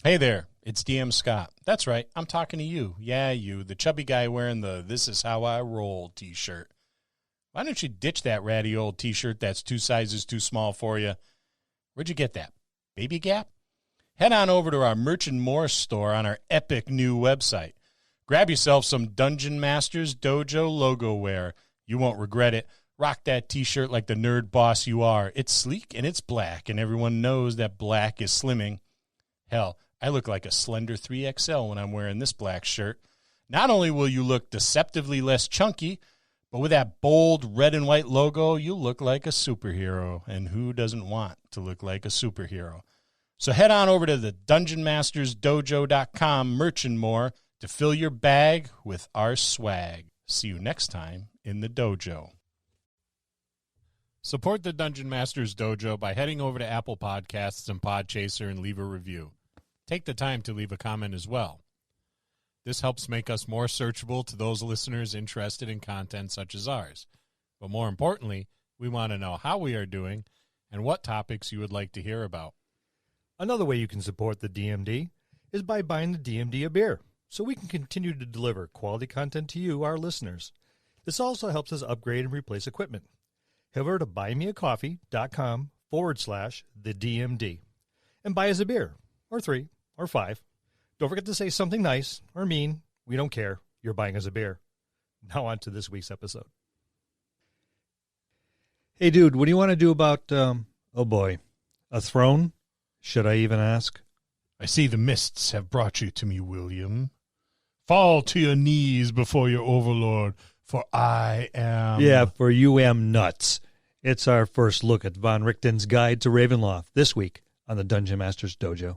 Hey there, it's DM Scott. That's right, I'm talking to you. Yeah, you, the chubby guy wearing the This Is How I Roll t-shirt. Why don't you ditch that ratty old t-shirt that's 2 sizes too small for you? Where'd you get that? Baby Gap? Head on over to our Merch and More store on our epic new website. Grab yourself some Dungeon Masters Dojo logo wear. You won't regret it. Rock that t-shirt like the nerd boss you are. It's sleek and it's black, and everyone knows that black is slimming. Hell, I look like a slender 3XL when I'm wearing this black shirt. Not only will you look deceptively less chunky, but with that bold red and white logo, you look like a superhero. And who doesn't want to look like a superhero? So head on over to the DungeonMastersDojo.com merch and more to fill your bag with our swag. See you next time in the dojo. Support the Dungeon Masters Dojo by heading over to Apple Podcasts and Podchaser and leave a review. Take the time to leave a comment as well. This helps make us more searchable to those listeners interested in content such as ours. But more importantly, we want to know how we are doing and what topics you would like to hear about. Another way you can support the DMD is by buying the DMD a beer, so we can continue to deliver quality content to you, our listeners. This also helps us upgrade and replace equipment. Head over to buymeacoffee.com/thedmd and buy us a beer, or 3, or 5. Don't forget to say something nice or mean. We don't care. You're buying us a beer. Now on to this week's episode. Hey, dude, what do you want to do about, oh boy, a throne? Should I even ask? I see the mists have brought you to me, William. Fall to your knees before your overlord, for I am... Yeah, for you am nuts. It's our first look at Von Richten's Guide to Ravenloft this week on the Dungeon Masters Dojo.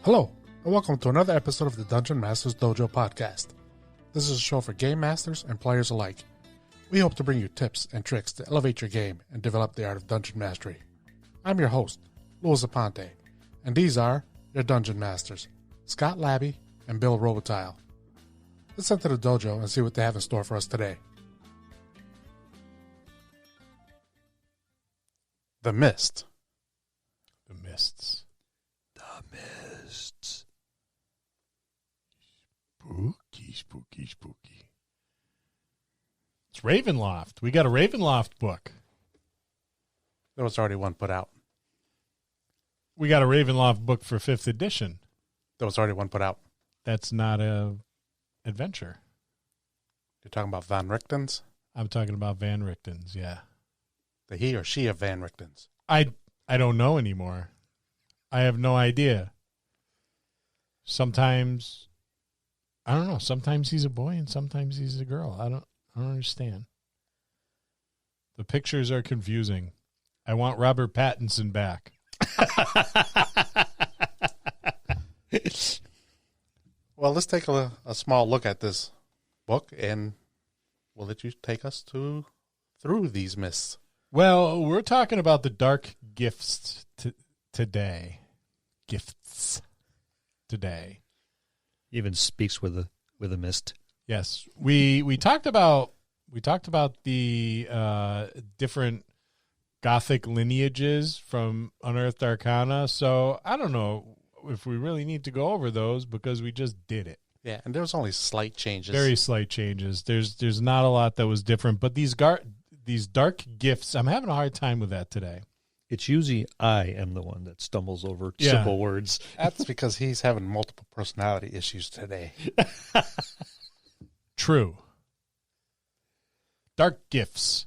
Hello, and welcome to another episode of the Dungeon Masters Dojo podcast. This is a show for game masters and players alike. We hope to bring you tips and tricks to elevate your game and develop the art of dungeon mastery. I'm your host, Louis Aponte, and these are your Dungeon Masters, Scott Labby and Bill Robitaille. Let's enter the dojo and see what they have in store for us today. The Mist. The mists. Spooky, spooky, spooky. It's Ravenloft. We got a Ravenloft book. There was already one put out. We got a Ravenloft book for 5th edition. There was already one put out. That's not a adventure. You're talking about Von Richten's? I'm talking about Van Richten's, yeah. The he or she of Van Richten's. I don't know anymore. I have no idea. Sometimes... I don't know. Sometimes he's a boy and sometimes he's a girl. I don't understand. The pictures are confusing. I want Robert Pattinson back. Well, let's take a small look at this book, and we'll let you take us through these mists. Well, we're talking about the dark gifts today. Gifts today. Even speaks with a mist. Yes, we talked about the different Gothic lineages from Unearthed Arcana. So I don't know if we really need to go over those because we just did it. Yeah, and there was only slight changes. Very slight changes. There's not a lot that was different, but these dark gifts, I'm having a hard time with that today. It's usually I am the one that stumbles over simple words. That's because he's having multiple personality issues today. True. Dark gifts.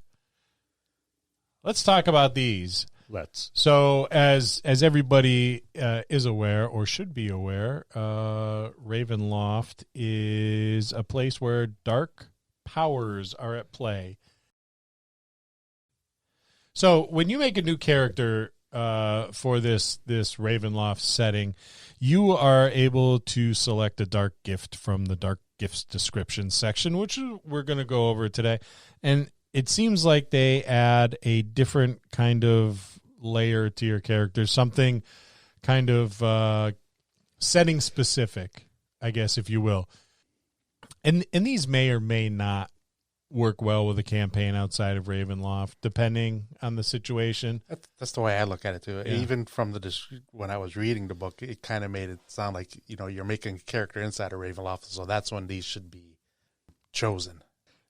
Let's talk about these. Let's. So as everybody is aware or should be aware, Ravenloft is a place where dark powers are at play. So when you make a new character for this Ravenloft setting, you are able to select a dark gift from the dark gifts description section, which we're going to go over today. And it seems like they add a different kind of layer to your character, something kind of setting specific, I guess, if you will. And these may or may not work well with a campaign outside of Ravenloft, depending on the situation. That's the way I look at it too. Yeah. Even from when I was reading the book, it kind of made it sound like you're making a character inside of Ravenloft, so that's when these should be chosen.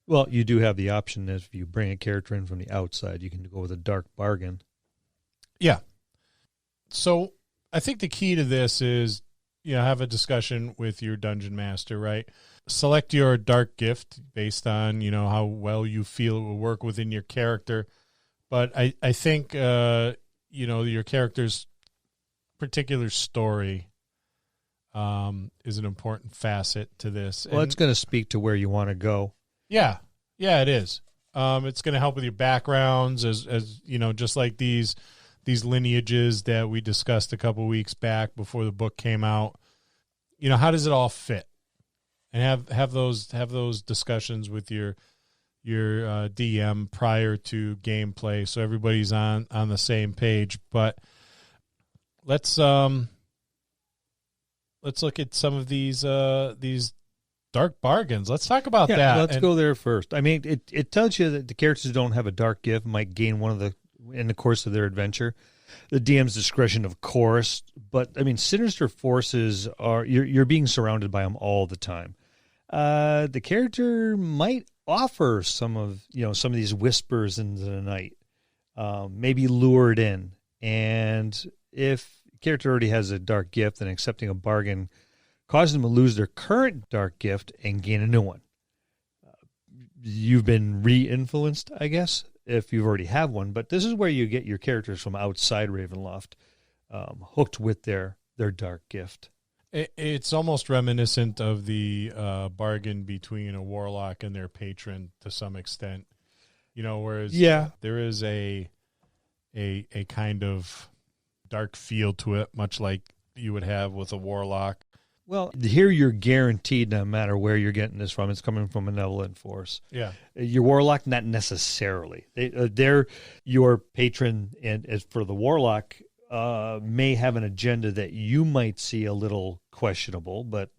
Well, you do have the option that if you bring a character in from the outside, you can go with a dark bargain. Yeah. So I think the key to this is have a discussion with your dungeon master, right? Select your dark gift based on, how well you feel it will work within your character. But I think, your character's particular story is an important facet to this. Well, it's going to speak to where you want to go. Yeah, it is. It's going to help with your backgrounds as just like these lineages that we discussed a couple weeks back before the book came out. How does it all fit? And have those discussions with your DM prior to gameplay, so everybody's on the same page. But let's look at some of these dark bargains. Let's talk about that. Let's go there first. I mean, it tells you that the characters who don't have a dark gift might gain one of in the course of their adventure. The DM's discretion, of course, but I mean, sinister forces you're being surrounded by them all the time. The character might offer some of these whispers into the night, maybe lured in. And if the character already has a dark gift, then accepting a bargain causes them to lose their current dark gift and gain a new one. You've been re-influenced, I guess, if you already have one. But this is where you get your characters from outside Ravenloft hooked with their dark gift. It's almost reminiscent of the bargain between a warlock and their patron to some extent, whereas there is a kind of dark feel to it, much like you would have with a warlock. Well, here you're guaranteed, no matter where you're getting this from, it's coming from a malevolent force. Yeah. Your warlock, not necessarily. They're your patron, and as for the warlock, may have an agenda that you might see a little questionable, but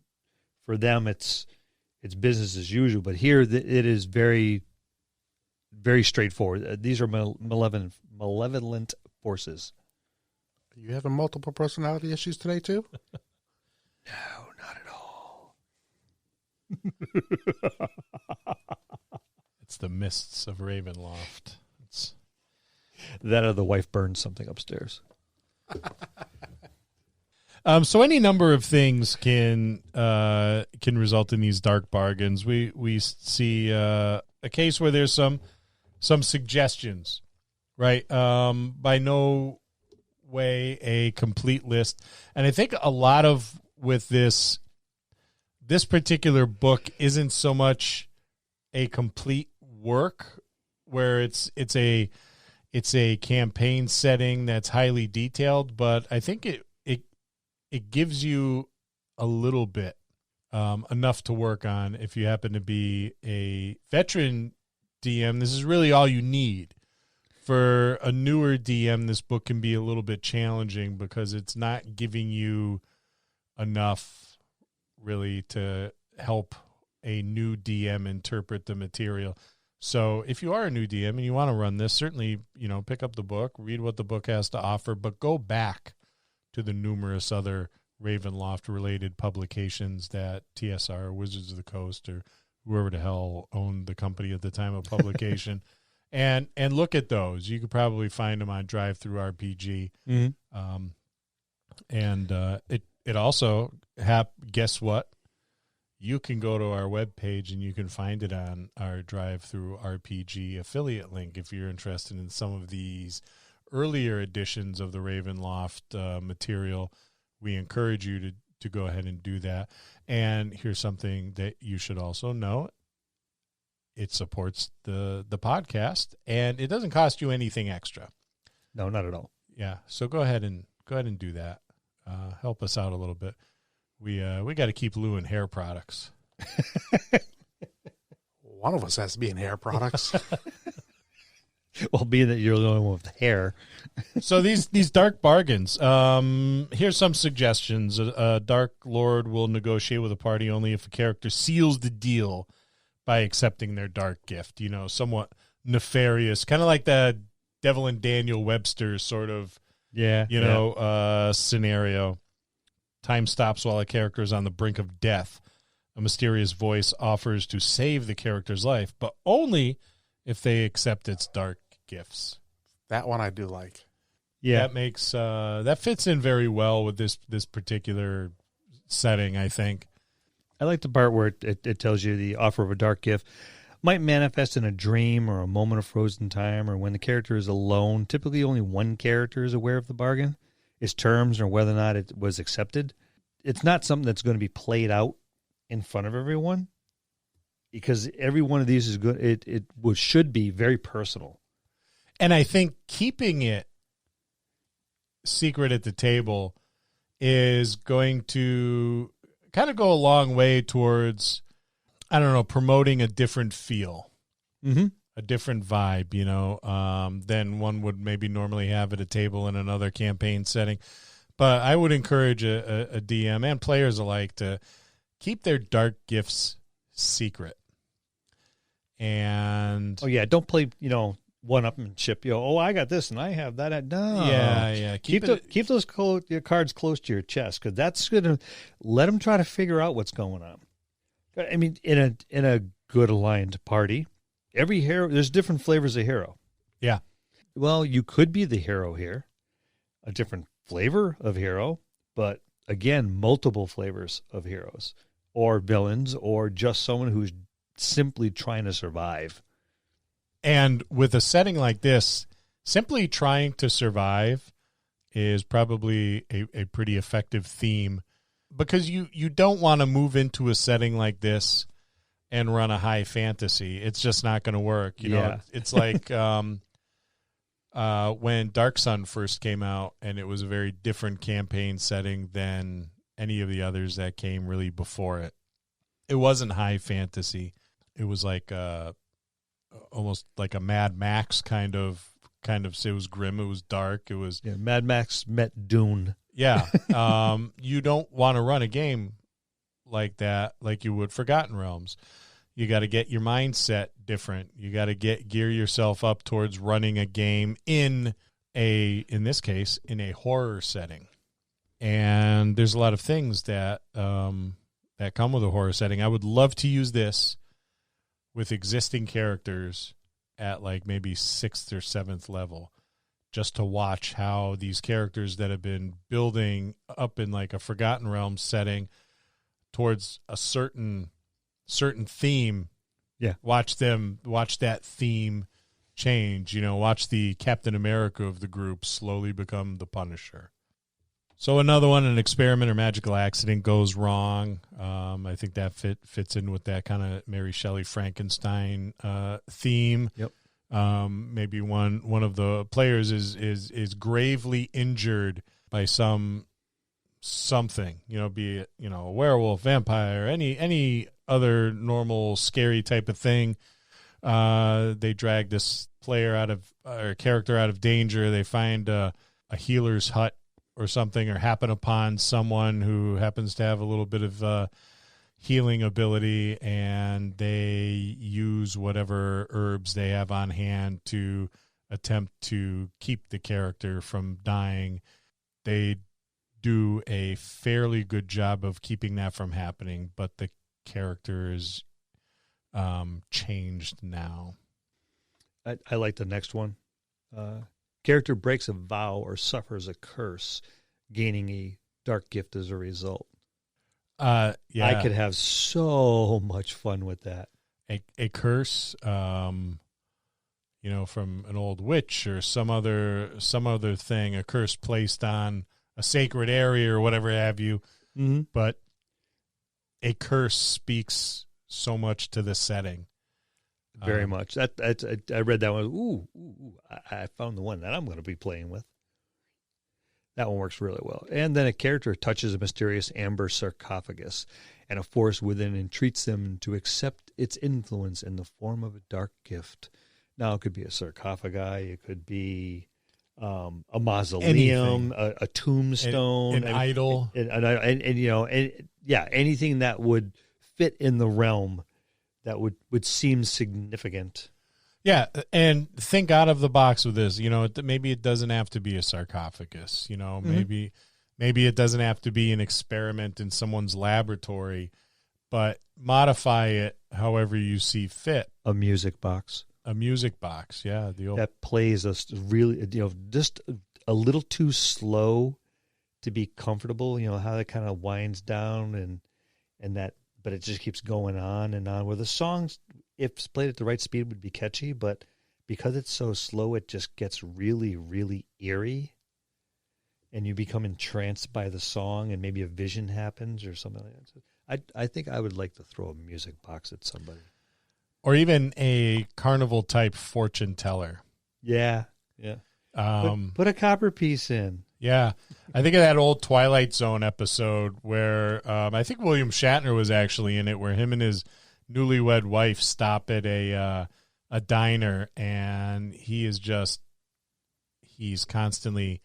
for them it's business as usual. But here it is very, very straightforward. These are malevolent forces. Are you having multiple personality issues today too? No, not at all. It's the mists of Ravenloft. It's that or the wife burned something upstairs. So any number of things can result in these dark bargains. We see a case where there's some suggestions, right? By no way a complete list, and I think a lot of with this particular book isn't so much a complete work where it's a campaign setting that's highly detailed, but I think it gives you a little bit, enough to work on if you happen to be a veteran DM. This is really all you need. For a newer DM, this book can be a little bit challenging because it's not giving you enough really to help a new DM interpret the material. So if you are a new DM and you want to run this, certainly, pick up the book, read what the book has to offer, but go back to the numerous other Ravenloft-related publications that TSR, Wizards of the Coast, or whoever the hell owned the company at the time of publication, and look at those. You could probably find them on Drive-Thru-RPG. Mm-hmm. It also, guess what? You can go to our webpage and you can find it on our Drive-Thru-RPG affiliate link if you're interested in some of these earlier editions of the Ravenloft material. We encourage you to go ahead and do that. And here's something that you should also know. It supports the podcast, and it doesn't cost you anything extra. No, not at all. Yeah. So go ahead and do that. Help us out a little bit. We got to keep Lou in hair products. One of us has to be in hair products. Well, being that you're the only one with hair. So these dark bargains. Here's some suggestions. A Dark Lord will negotiate with a party only if a character seals the deal by accepting their dark gift. Somewhat nefarious, kind of like the Devil and Daniel Webster sort of, scenario. Time stops while a character is on the brink of death. A mysterious voice offers to save the character's life, but only if they accept its dark gifts. That one I do like. Yeah. That makes that fits in very well with this particular setting, I think. I like the part where it tells you the offer of a dark gift might manifest in a dream or a moment of frozen time, or when the character is alone. Typically only one character is aware of the bargain, its terms, or whether or not it was accepted. It's not something that's going to be played out in front of everyone, because every one of these is good. It should be very personal. And I think keeping it secret at the table is going to kind of go a long way towards, I don't know, promoting a different feel, a different vibe, than one would maybe normally have at a table in another campaign setting. But I would encourage a DM and players alike to keep their dark gifts secret. And don't play, one-upmanship. I got this and I have that. No. Yeah. Keep those your cards close to your chest, because that's going to let them try to figure out what's going on. I mean, in a good aligned party, every hero, there's different flavors of hero. Yeah. Well, you could be the hero here, a different flavor of hero, but again, multiple flavors of heroes or villains, or just someone who's simply trying to survive. And with a setting like this, simply trying to survive is probably a pretty effective theme, because you don't want to move into a setting like this and run a high fantasy. It's just not going to work. It's like when Dark Sun first came out, and it was a very different campaign setting than any of the others that came really before it. It wasn't high fantasy. It was like almost like a Mad Max kind of. It was grim. It was dark. It was Mad Max met Dune. Yeah. You don't want to run a game like that, like you would Forgotten Realms. You got to get your mindset different. You got to gear yourself up towards running a game in this case, in a horror setting. And there's a lot of things that that come with a horror setting. I would love to use this with existing characters at like maybe 6th or 7th level, just to watch how these characters that have been building up in like a Forgotten Realms setting towards a certain theme. Yeah. Watch that theme change, watch the Captain America of the group slowly become the Punisher. So another one, an experiment or magical accident goes wrong. I think that fits in with that kind of Mary Shelley Frankenstein theme. Yep. Maybe one of the players is gravely injured by something, be it a werewolf, vampire, any other normal scary type of thing. They drag this character out of danger. They find a healer's hut or something, or happen upon someone who happens to have a little bit of healing ability, and they use whatever herbs they have on hand to attempt to keep the character from dying. They do a fairly good job of keeping that from happening, but the character is changed now. I like the next one. Character breaks a vow or suffers a curse, gaining a dark gift as a result. Yeah. I could have so much fun with that. A curse, from an old witch or some other thing, a curse placed on a sacred area or whatever have you. Mm-hmm. But a curse speaks so much to the setting. Very much. I read that one. Ooh, I found the one that I'm going to be playing with. That one works really well. And then a character touches a mysterious amber sarcophagus, and a force within entreats them to accept its influence in the form of a dark gift. Now, it could be a sarcophagi, it could be a mausoleum, a tombstone, an idol, anything that would fit in the realm that would seem significant. Yeah, and think out of the box with this. Maybe it doesn't have to be a sarcophagus. Maybe it doesn't have to be an experiment in someone's laboratory, but modify it however you see fit. A music box. Yeah. That plays us really, just a little too slow to be comfortable. How it kind of winds down and that, but it just keeps going on and on. Where the songs, if played at the right speed, would be catchy, but because it's so slow, it just gets really, really eerie, and you become entranced by the song, and maybe a vision happens or something like that. I think I would like to throw a music box at somebody. Or even a carnival-type fortune teller. Yeah. Put a copper piece in. Yeah. I think of that old Twilight Zone episode where I think William Shatner was actually in it, where him and his newlywed wife stop at a diner, and he's constantly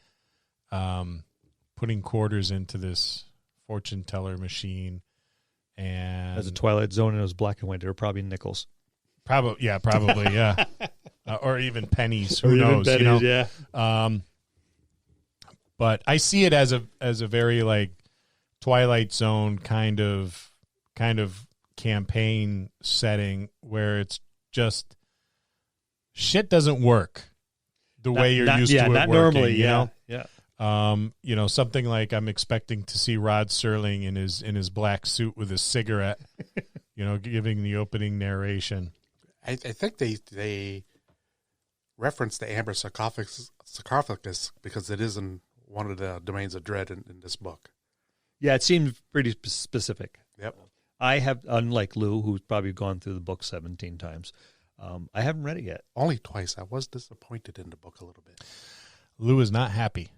putting quarters into this fortune teller machine. And as a Twilight Zone, and it was black and white. They were probably nickels. Probably, yeah. Or even pennies. Who knows? Pennies, yeah. But I see it as a very like Twilight Zone kind of campaign setting where it's just shit doesn't work the way you're used to it not working. Normally, Yeah. Something like I'm expecting to see Rod Serling in his black suit with a cigarette, giving the opening narration. I think they reference the amber sarcophagus because it is in one of the domains of dread in this book. Yeah, it seemed pretty specific. Yep. I have, unlike Lou, who's probably gone through the book 17 times, I haven't read it yet. Only twice. I was disappointed in the book a little bit. Lou is not happy.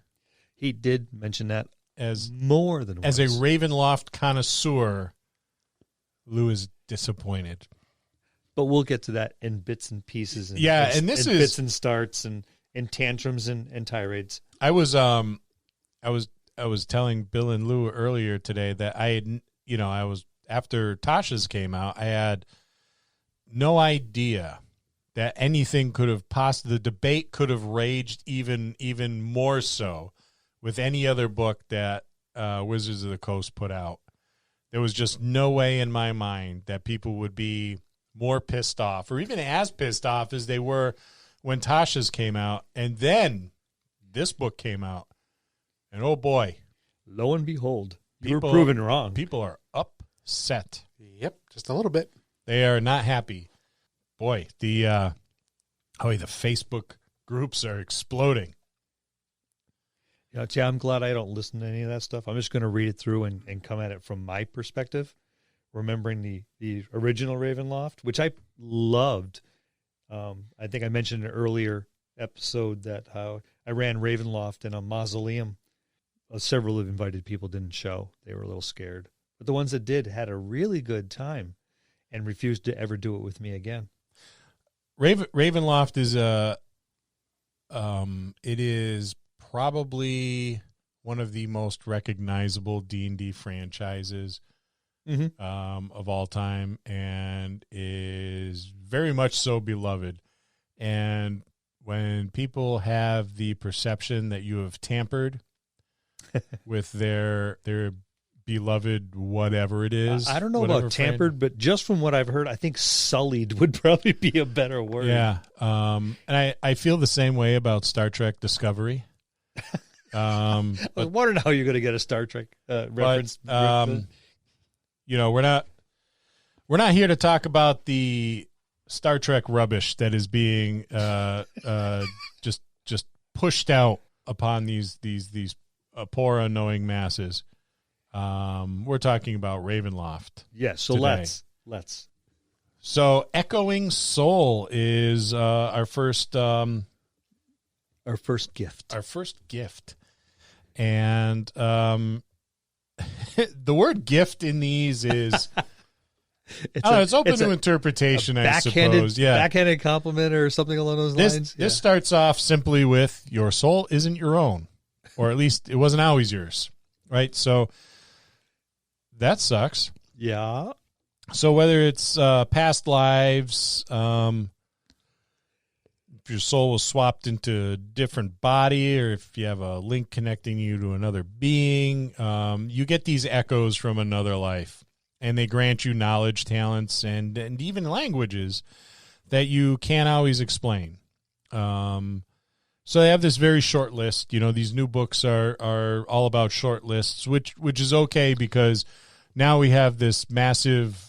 He did mention that as more than once. As a Ravenloft connoisseur, Lou is disappointed. But we'll get to that in bits and pieces. And bits and starts and tantrums and tirades. I was telling Bill and Lou earlier today that I was after Tasha's came out, I had no idea that anything could have the debate could have raged even more so with any other book that Wizards of the Coast put out. There was just no way in my mind that people would be more pissed off or even as pissed off as they were when Tasha's came out. And then this book came out. And oh boy. Lo and behold, you were proven wrong. People are upset. Yep, just a little bit. They are not happy. Boy, the Facebook groups are exploding. I'm glad I don't listen to any of that stuff. I'm just going to read it through and come at it from my perspective, remembering the original Ravenloft, which I loved. I think I mentioned in an earlier episode that how I ran Ravenloft in a mausoleum. Several of invited people didn't show. They were a little scared. But the ones that did had a really good time and refused to ever do it with me again. Ravenloft is it is probably one of the most recognizable D&D franchises of all time, and is very much so beloved. And when people have the perception that you have tampered with their beloved whatever it is, I don't know about tampered, but just from what I've heard, I think sullied would probably be a better word. Yeah, and I feel the same way about Star Trek Discovery. I was wondering how you're going to get a Star Trek reference. But, we're not here to talk about the Star Trek rubbish that is being just pushed out upon these poor unknowing masses. We're talking about Ravenloft. Yes, so today. let's. So Echoing Soul is our first gift. Our first gift. And the word gift in these is it's open to interpretation, I suppose. Yeah, backhanded compliment or something along those lines. This starts off simply with your soul isn't your own, or at least it wasn't always yours, right? So that sucks. Yeah. So whether it's past lives, if your soul was swapped into a different body, or if you have a link connecting you to another being, you get these echoes from another life, and they grant you knowledge, talents, and even languages that you can't always explain. So they have this very short list. These new books are all about short lists, which is okay, because now we have this massive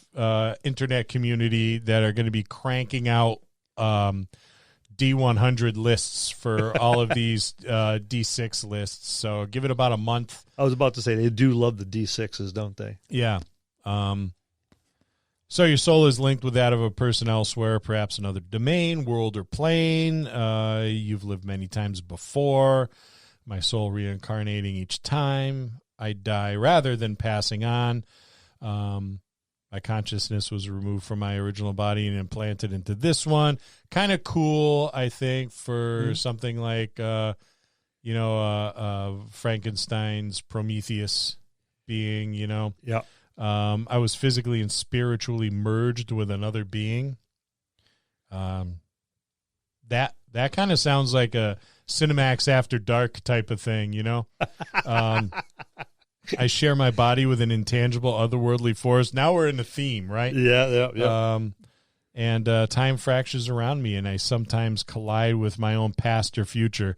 internet community that are going to be cranking out D100 lists for all of these D6 lists. So give it about a month. I was about to say, they do love the D6s, don't they? Yeah. So your soul is linked with that of a person elsewhere, perhaps another domain, world, or plane. You've lived many times before. My soul reincarnating each time I die rather than passing on. My consciousness was removed from my original body and implanted into this one. Kind of cool, I think, for something like, Frankenstein's Prometheus being, Yeah. I was physically and spiritually merged with another being. That kind of sounds like a Cinemax After Dark type of thing, I share my body with an intangible, otherworldly force. Now we're in the theme, right? Yeah. And time fractures around me, and I sometimes collide with my own past or future.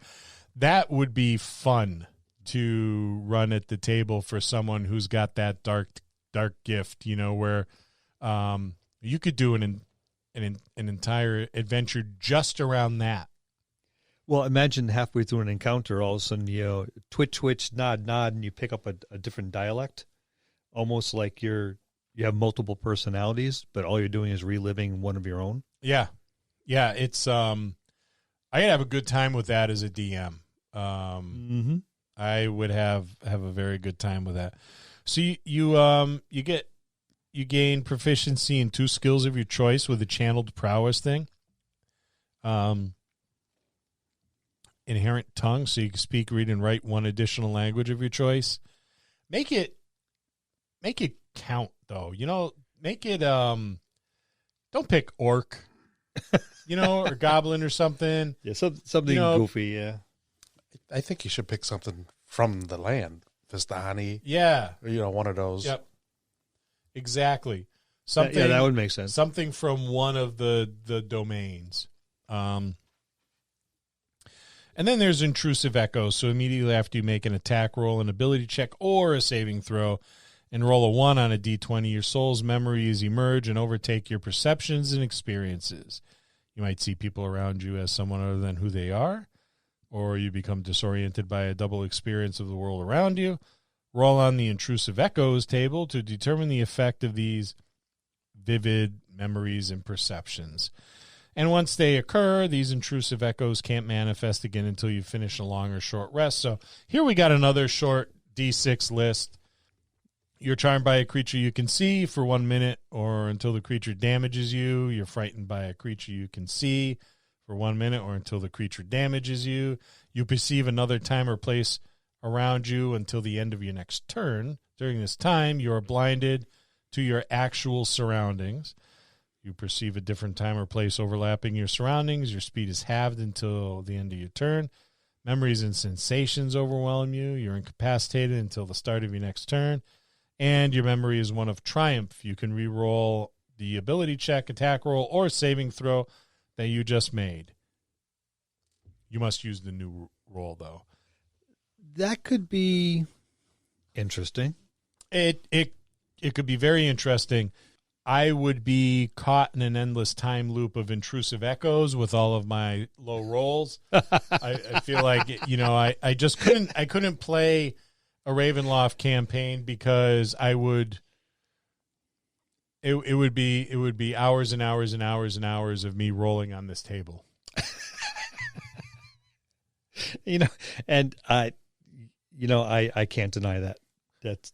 That would be fun to run at the table for someone who's got that dark gift, where you could do an entire adventure just around that. Well, imagine halfway through an encounter, all of a sudden, twitch, nod, and you pick up a different dialect, almost like you have multiple personalities, but all you're doing is reliving one of your own. Yeah. It's I have a good time with that as a DM. I would have a very good time with that. So you gain proficiency in 2 skills of your choice with the channeled prowess thing. Inherent tongue, so you can speak, read, and write 1 additional language of your choice. Make it count, though. Make it don't pick orc, or goblin or something. Yeah, something goofy. Yeah, I think you should pick something from the land, Vistani. Yeah, or, one of those. Yep, exactly. Something. Yeah, that would make sense. Something from one of the domains. And then there's intrusive echoes. So immediately after you make an attack roll, an ability check, or a saving throw, and roll a 1 on a d20, your soul's memories emerge and overtake your perceptions and experiences. You might see people around you as someone other than who they are, or you become disoriented by a double experience of the world around you. Roll on the intrusive echoes table to determine the effect of these vivid memories and perceptions. And once they occur, these intrusive echoes can't manifest again until you finish a long or short rest. So here we got another short D6 list. You're charmed by a creature you can see for 1 minute or until the creature damages you. You're frightened by a creature you can see for 1 minute or until the creature damages you. You perceive another time or place around you until the end of your next turn. During this time, you are blinded to your actual surroundings. You perceive a different time or place overlapping your surroundings. Your speed is halved until the end of your turn. Memories and sensations overwhelm you. You're incapacitated until the start of your next turn. And your memory is one of triumph. You can re-roll the ability check, attack roll, or saving throw that you just made. You must use the new roll, though. That could be interesting. It could be very interesting. I would be caught in an endless time loop of intrusive echoes with all of my low rolls. I feel like, I just couldn't play a Ravenloft campaign because it would be hours and hours and hours and hours of me rolling on this table. And I can't deny that.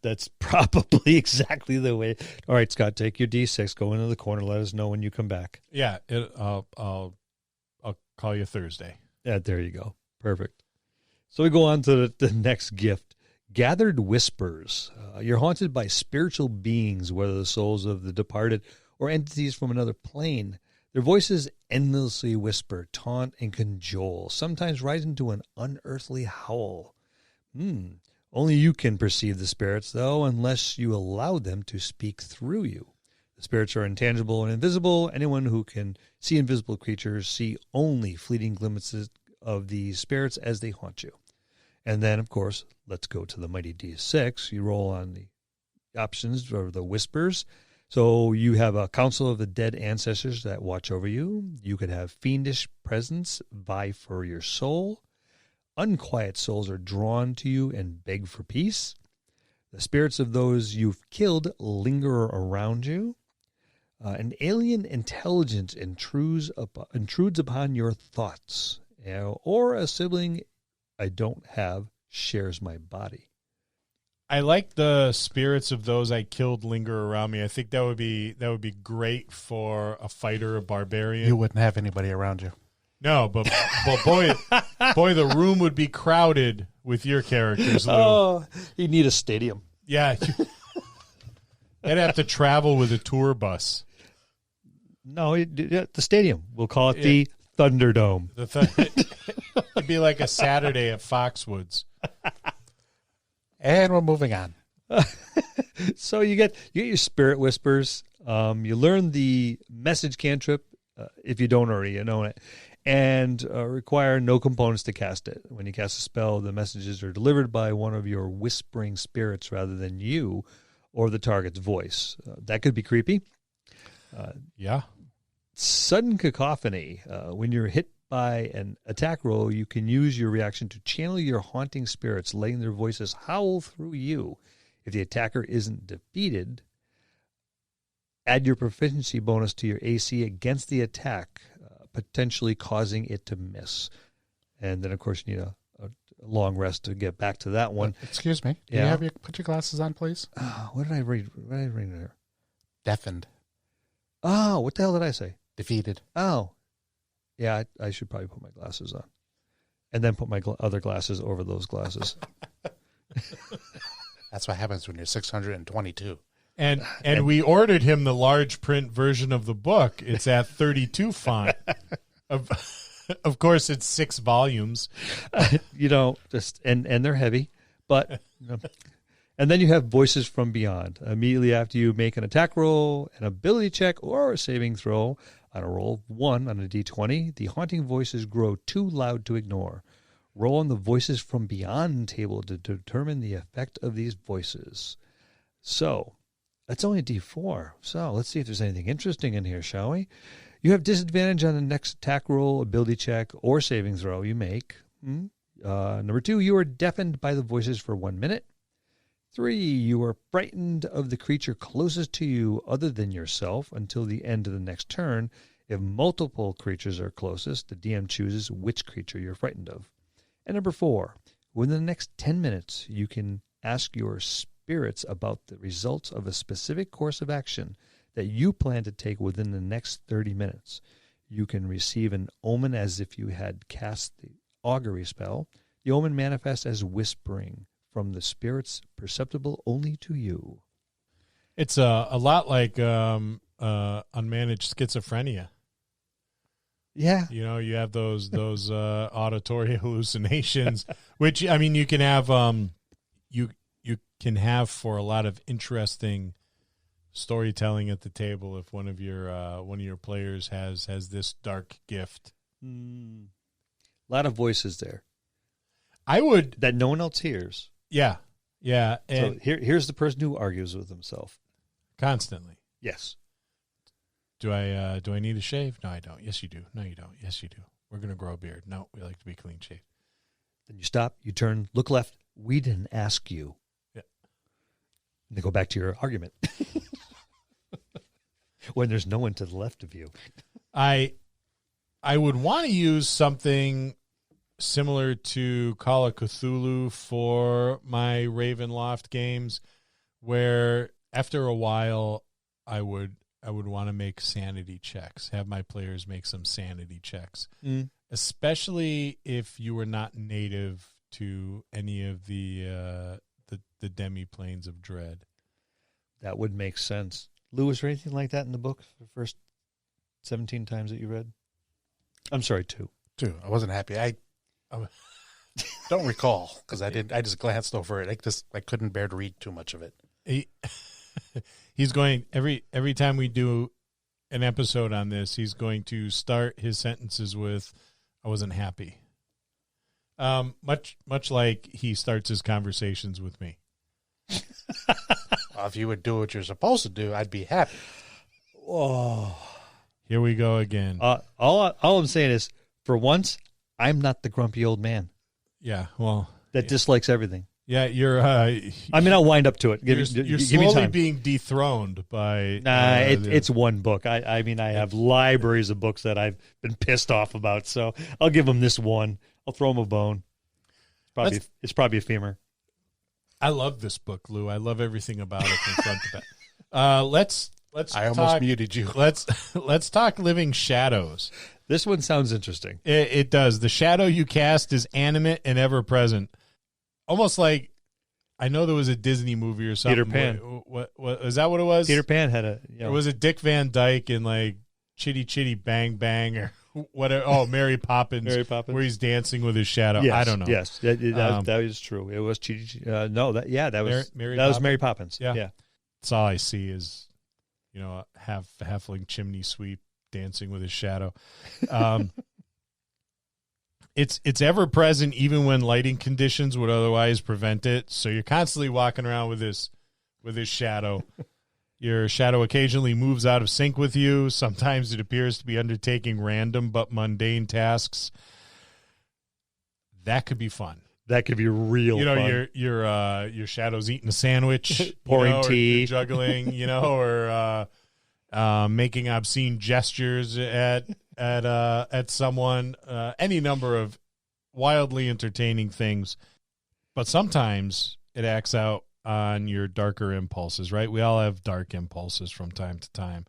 That's probably exactly the way. All right, Scott, take your D6, go into the corner, let us know when you come back. Yeah, I'll call you Thursday. Yeah, there you go. Perfect. So we go on to the next gift. Gathered whispers. You're haunted by spiritual beings, whether the souls of the departed or entities from another plane. Their voices endlessly whisper, taunt, and cajole, sometimes rising to an unearthly howl. Only you can perceive the spirits, though, unless you allow them to speak through you. The spirits are intangible and invisible. Anyone who can see invisible creatures see only fleeting glimpses of these spirits as they haunt you. And then, of course, let's go to the mighty D6. You roll on the options for the whispers. So you have a council of the dead ancestors that watch over you. You could have fiendish presence vie for your soul. Unquiet souls are drawn to you and beg for peace. The spirits of those you've killed linger around you. An alien intelligence intrudes upon your thoughts. Or a sibling I don't have shares my body. I like the spirits of those I killed linger around me. I think that would be great for a fighter, a barbarian. You wouldn't have anybody around you. No, but boy, the room would be crowded with your characters, Lou. Oh, you need a stadium. Yeah. I'd have to travel with a tour bus. No, the stadium. We'll call it the Thunderdome. It'd be like a Saturday at Foxwoods. And we're moving on. So you get your spirit whispers. You learn the message cantrip if you don't already know it, and require no components to cast it. When you cast a spell, the messages are delivered by one of your whispering spirits rather than you or the target's voice. That could be creepy. Yeah. Sudden cacophony. When you're hit by an attack roll, you can use your reaction to channel your haunting spirits, letting their voices howl through you. If the attacker isn't defeated, add your proficiency bonus to your AC against the attack, potentially causing it to miss. And then, of course, you need a long rest to get back to that one. Excuse me. Do you have put your glasses on, please? What did I read? What did I read there? Deafened. Oh, what the hell did I say? Defeated. Oh. Yeah, I should probably put my glasses on. And then put my other glasses over those glasses. That's what happens when you're 622. And we ordered him the large print version of the book. It's at 32 font. Of course, it's 6 volumes. And they're heavy, but and then you have voices from beyond. Immediately after you make an attack roll, an ability check, or a saving throw on a roll of 1 on a d20, the haunting voices grow too loud to ignore. Roll on the voices from beyond table to determine the effect of these voices. So that's only a d4. So let's see if there's anything interesting in here, shall we? You have disadvantage on the next attack roll, ability check, or saving throw you make. Number 2, you are deafened by the voices for 1 minute. 3, you are frightened of the creature closest to you other than yourself until the end of the next turn. If multiple creatures are closest, the DM chooses which creature you're frightened of. And number 4, within the next 10 minutes, you can ask your spirits about the results of a specific course of action that you plan to take within the next 30 minutes. You can receive an omen as if you had cast the augury spell. The omen manifests as whispering from the spirits perceptible only to you. It's a lot like unmanaged schizophrenia. Yeah. You have those auditory hallucinations, which you can have you can have for a lot of interesting storytelling at the table if one of your players has this dark gift. A lot of voices there. I would that no one else hears. Yeah. And so here's the person who argues with himself constantly. Yes. Do I need a shave? No, I don't. Yes, you do. No, you don't. Yes, you do. We're going to grow a beard. No, we like to be clean shaved. Then you stop, you turn, look left. We didn't ask you. Yeah. And then go back to your argument. When there's no one to the left of you. I would want to use something similar to Call of Cthulhu for my Ravenloft games, where after a while I would want to make sanity checks, have my players make some sanity checks, especially if you were not native to any of the demi-planes of dread. That would make sense. Lou, was there anything like that in the book the first 17 times that you read? I'm sorry, 2. 2. I wasn't happy. I don't recall because I just glanced over it. I couldn't bear to read too much of it. He's going every time we do an episode on this, he's going to start his sentences with, "I wasn't happy." Much like he starts his conversations with me. Well, if you would do what you're supposed to do, I'd be happy. Oh, here we go again. All I'm saying is, for once, I'm not the grumpy old man. Yeah, well, that dislikes everything. Yeah, you're. I'll wind up to it. You're slowly being dethroned by. It's one book. I have libraries of books that I've been pissed off about. So I'll give him this one. I'll throw him a bone. It's probably a femur. I love this book, Lou. I love everything about it from front to back. Let's. I almost muted you. Let's talk Living Shadows. This one sounds interesting. It does. The shadow you cast is animate and ever present. Almost like, I know there was a Disney movie or something. Peter Pan. What is that what it was? Peter Pan had a... Or was it Dick Van Dyke in like Chitty Chitty Bang Bang or whatever? Oh, Mary Poppins. Mary Poppins. Where he's dancing with his shadow. Yes, I don't know. Yes, that is true. It was Chitty... that was Mary Poppins. Yeah. That's all I see is, a halfling chimney sweep dancing with his shadow. It's ever present even when lighting conditions would otherwise prevent it. So you're constantly walking around with this shadow. Your shadow occasionally moves out of sync with you. Sometimes it appears to be undertaking random but mundane tasks. That could be fun. That could be real fun. Your shadow's eating a sandwich, pouring tea, or juggling, or making obscene gestures at someone, any number of wildly entertaining things. But sometimes it acts out on your darker impulses, right? We all have dark impulses from time to time,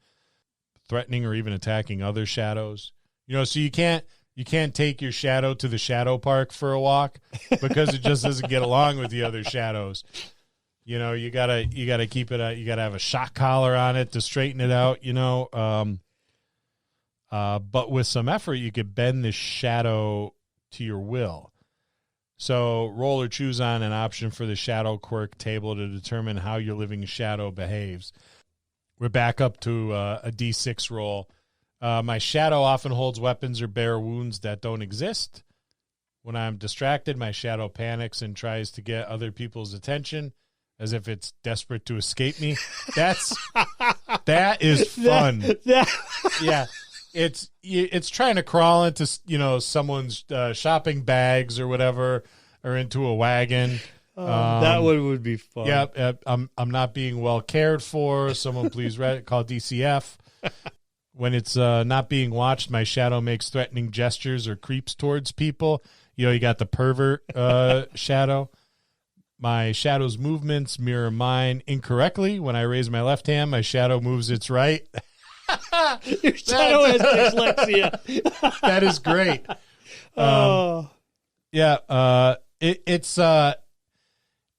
threatening or even attacking other shadows. So you can't take your shadow to the shadow park for a walk because it just doesn't get along with the other shadows. You gotta keep it. You gotta have a shock collar on it to straighten it out. But with some effort, you could bend the shadow to your will. So roll or choose on an option for the shadow quirk table to determine how your living shadow behaves. We're back up to a D6 roll. My shadow often holds weapons or bear wounds that don't exist. When I'm distracted, my shadow panics and tries to get other people's attention as if it's desperate to escape me. That is fun. Yeah. It's trying to crawl into someone's shopping bags or whatever, or into a wagon. That one would be fun. Yeah, I'm not being well cared for. Someone please call DCF. When it's not being watched, my shadow makes threatening gestures or creeps towards people. You got the pervert shadow. My shadow's movements mirror mine incorrectly. When I raise my left hand, my shadow moves its right. Your shadow has dyslexia. That is great.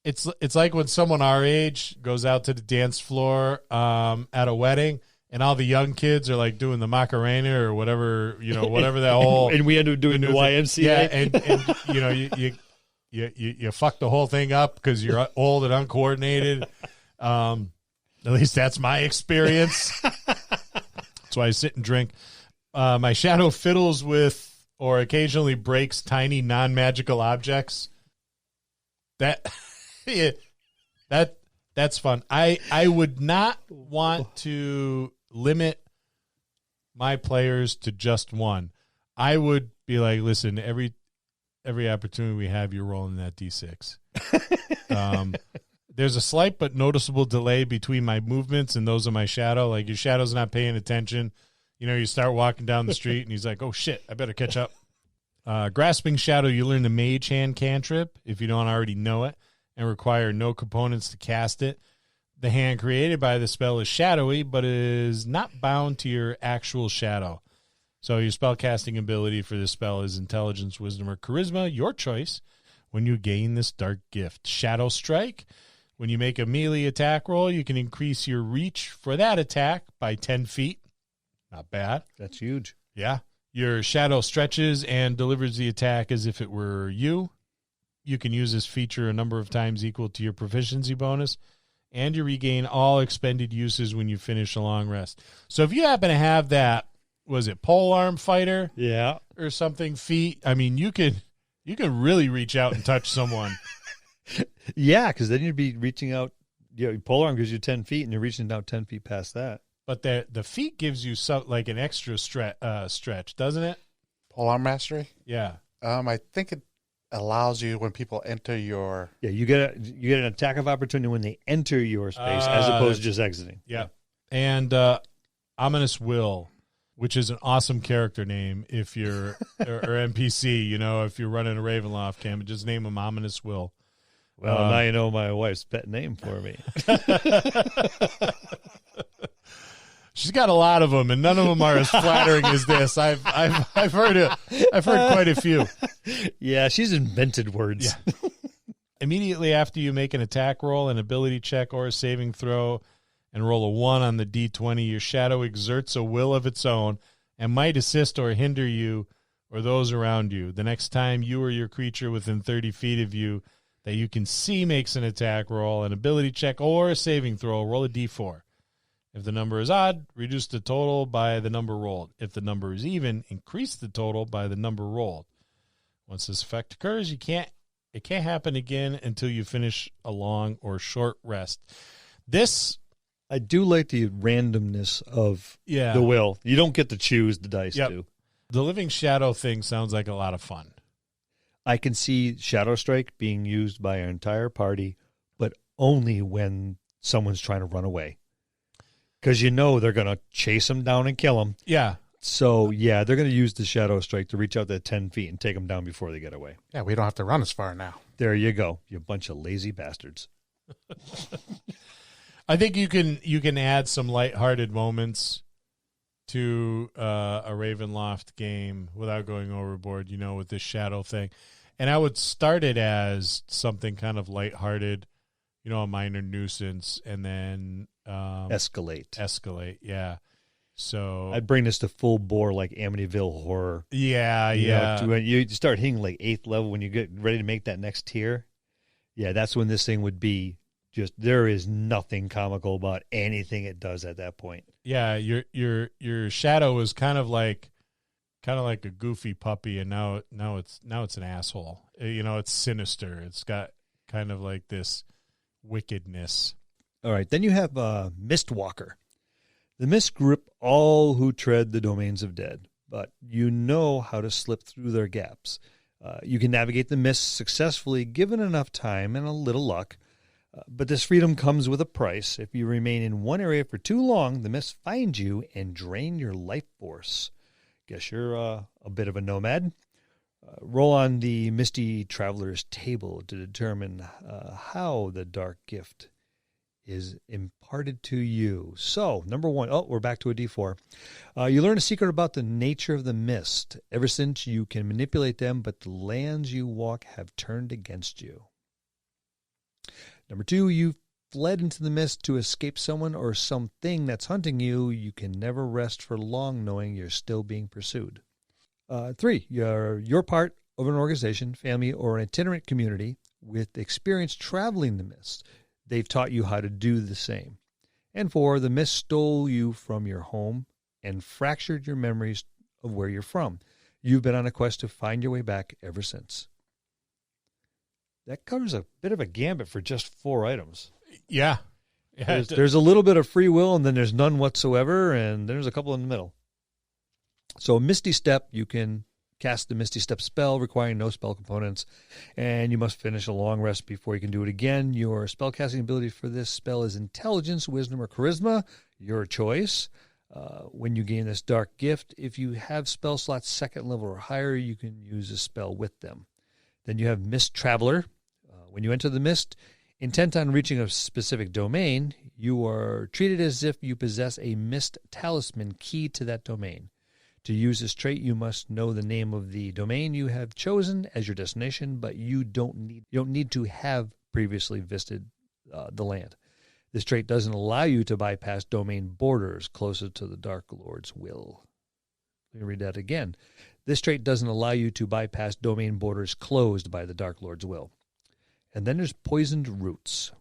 It's like when someone our age goes out to the dance floor at a wedding, and all the young kids are like doing the Macarena or whatever, whatever that whole. And we end up doing the YMCA. Yeah, and you fuck the whole thing up because you're old and uncoordinated. At least that's my experience. That's why I sit and drink. My shadow fiddles with or occasionally breaks tiny non-magical objects. That's fun. I would not want to limit my players to just one. I would be like, listen, every opportunity we have, you're rolling that D6. There's a slight but noticeable delay between my movements and those of my shadow. Like your shadow's not paying attention. You start walking down the street and he's like, oh shit, I better catch up. Grasping Shadow, you learn the Mage Hand cantrip if you don't already know it, and require no components to cast it. The hand created by the spell is shadowy, but is not bound to your actual shadow. So your spellcasting ability for this spell is Intelligence, Wisdom, or Charisma, your choice, when you gain this dark gift. Shadow Strike. When you make a melee attack roll, you can increase your reach for that attack by 10 feet. Not bad. That's huge. Yeah. Your shadow stretches and delivers the attack as if it were you. You can use this feature a number of times equal to your proficiency bonus, and you regain all expended uses when you finish a long rest. So if you happen to have that, was it polearm fighter? Yeah. Or something feat? I mean, you can really reach out and touch someone. Yeah, because then you'd be reaching out. Polearm gives you 10 feet, and you're reaching out 10 feet past that. But the feet gives you like an extra stretch, doesn't it? Polearm mastery. Yeah. I think it allows you when people enter your. Yeah, you get an attack of opportunity when they enter your space, as opposed to just exiting. Yeah. And Ominous Will, which is an awesome character name if you're or NPC. If you're running a Ravenloft camp, just name him Ominous Will. Well, now you know my wife's pet name for me. She's got a lot of them, and none of them are as flattering as this. I've heard it. I've heard quite a few. Yeah, she's invented words. Yeah. Immediately after you make an attack roll, an ability check, or a saving throw, and roll a 1 on the D20, your shadow exerts a will of its own and might assist or hinder you or those around you. The next time you or your creature within 30 feet of you that you can see makes an attack roll, an ability check, or a saving throw, roll a D4. If the number is odd, reduce the total by the number rolled. If the number is even, increase the total by the number rolled. Once this effect occurs, it can't happen again until you finish a long or short rest. This, I do like the randomness of the will. You don't get to choose the dice, too. The Living Shadow thing sounds like a lot of fun. I can see Shadow Strike being used by our entire party, but only when someone's trying to run away. Because they're going to chase them down and kill them. Yeah. So, they're going to use the Shadow Strike to reach out that 10 feet and take them down before they get away. Yeah, we don't have to run as far now. There you go, you bunch of lazy bastards. I think you can add some lighthearted moments to a Ravenloft game without going overboard, with this shadow thing. And I would start it as something kind of lighthearted, a minor nuisance, and then escalate. Yeah. So I'd bring this to full bore, like Amityville Horror. Yeah. When you start hitting like 8th level, when you get ready to make that next tier. Yeah, that's when this thing would be just, there is nothing comical about anything it does at that point. Yeah, your shadow is kind of like a goofy puppy, and now it's an asshole. It's sinister. It's got kind of like this wickedness. All right, then you have Mistwalker. The mist grip all who tread the domains of dead, but you know how to slip through their gaps. You can navigate the mist successfully given enough time and a little luck, but this freedom comes with a price. If you remain in one area for too long, the mist finds you and drain your life force. Guess you're a bit of a nomad. Roll on the Misty Traveler's table to determine how the dark gift is imparted to you. So, number 1, we're back to a D4. You learn a secret about the nature of the mist. Ever since you can manipulate them, but the lands you walk have turned against you. Number 2, you fled into the mist to escape someone or something that's hunting you. You can never rest for long knowing you're still being pursued. 3, you're part of an organization, family, or an itinerant community with experience traveling the mist. They've taught you how to do the same. And 4, the mist stole you from your home and fractured your memories of where you're from. You've been on a quest to find your way back ever since. That covers a bit of a gambit for just 4 items. Yeah. There's a little bit of free will, and then there's none whatsoever, and there's a couple in the middle. So Misty Step, you can cast the Misty Step spell requiring no spell components, and you must finish a long rest before you can do it again. Your spellcasting ability for this spell is Intelligence, Wisdom, or Charisma, your choice. When you gain this dark gift, if you have spell slots second level or higher, you can use a spell with them. Then you have Mist Traveler. When you enter the mist, intent on reaching a specific domain, you are treated as if you possess a mist talisman key to that domain. To use this trait, you must know the name of the domain you have chosen as your destination, but you don't need to have previously visited the land. This trait doesn't allow you to bypass domain borders closer to the Dark Lord's will. Let me read that again. This trait doesn't allow you to bypass domain borders closed by the Dark Lord's will. And then there's Poisoned Roots.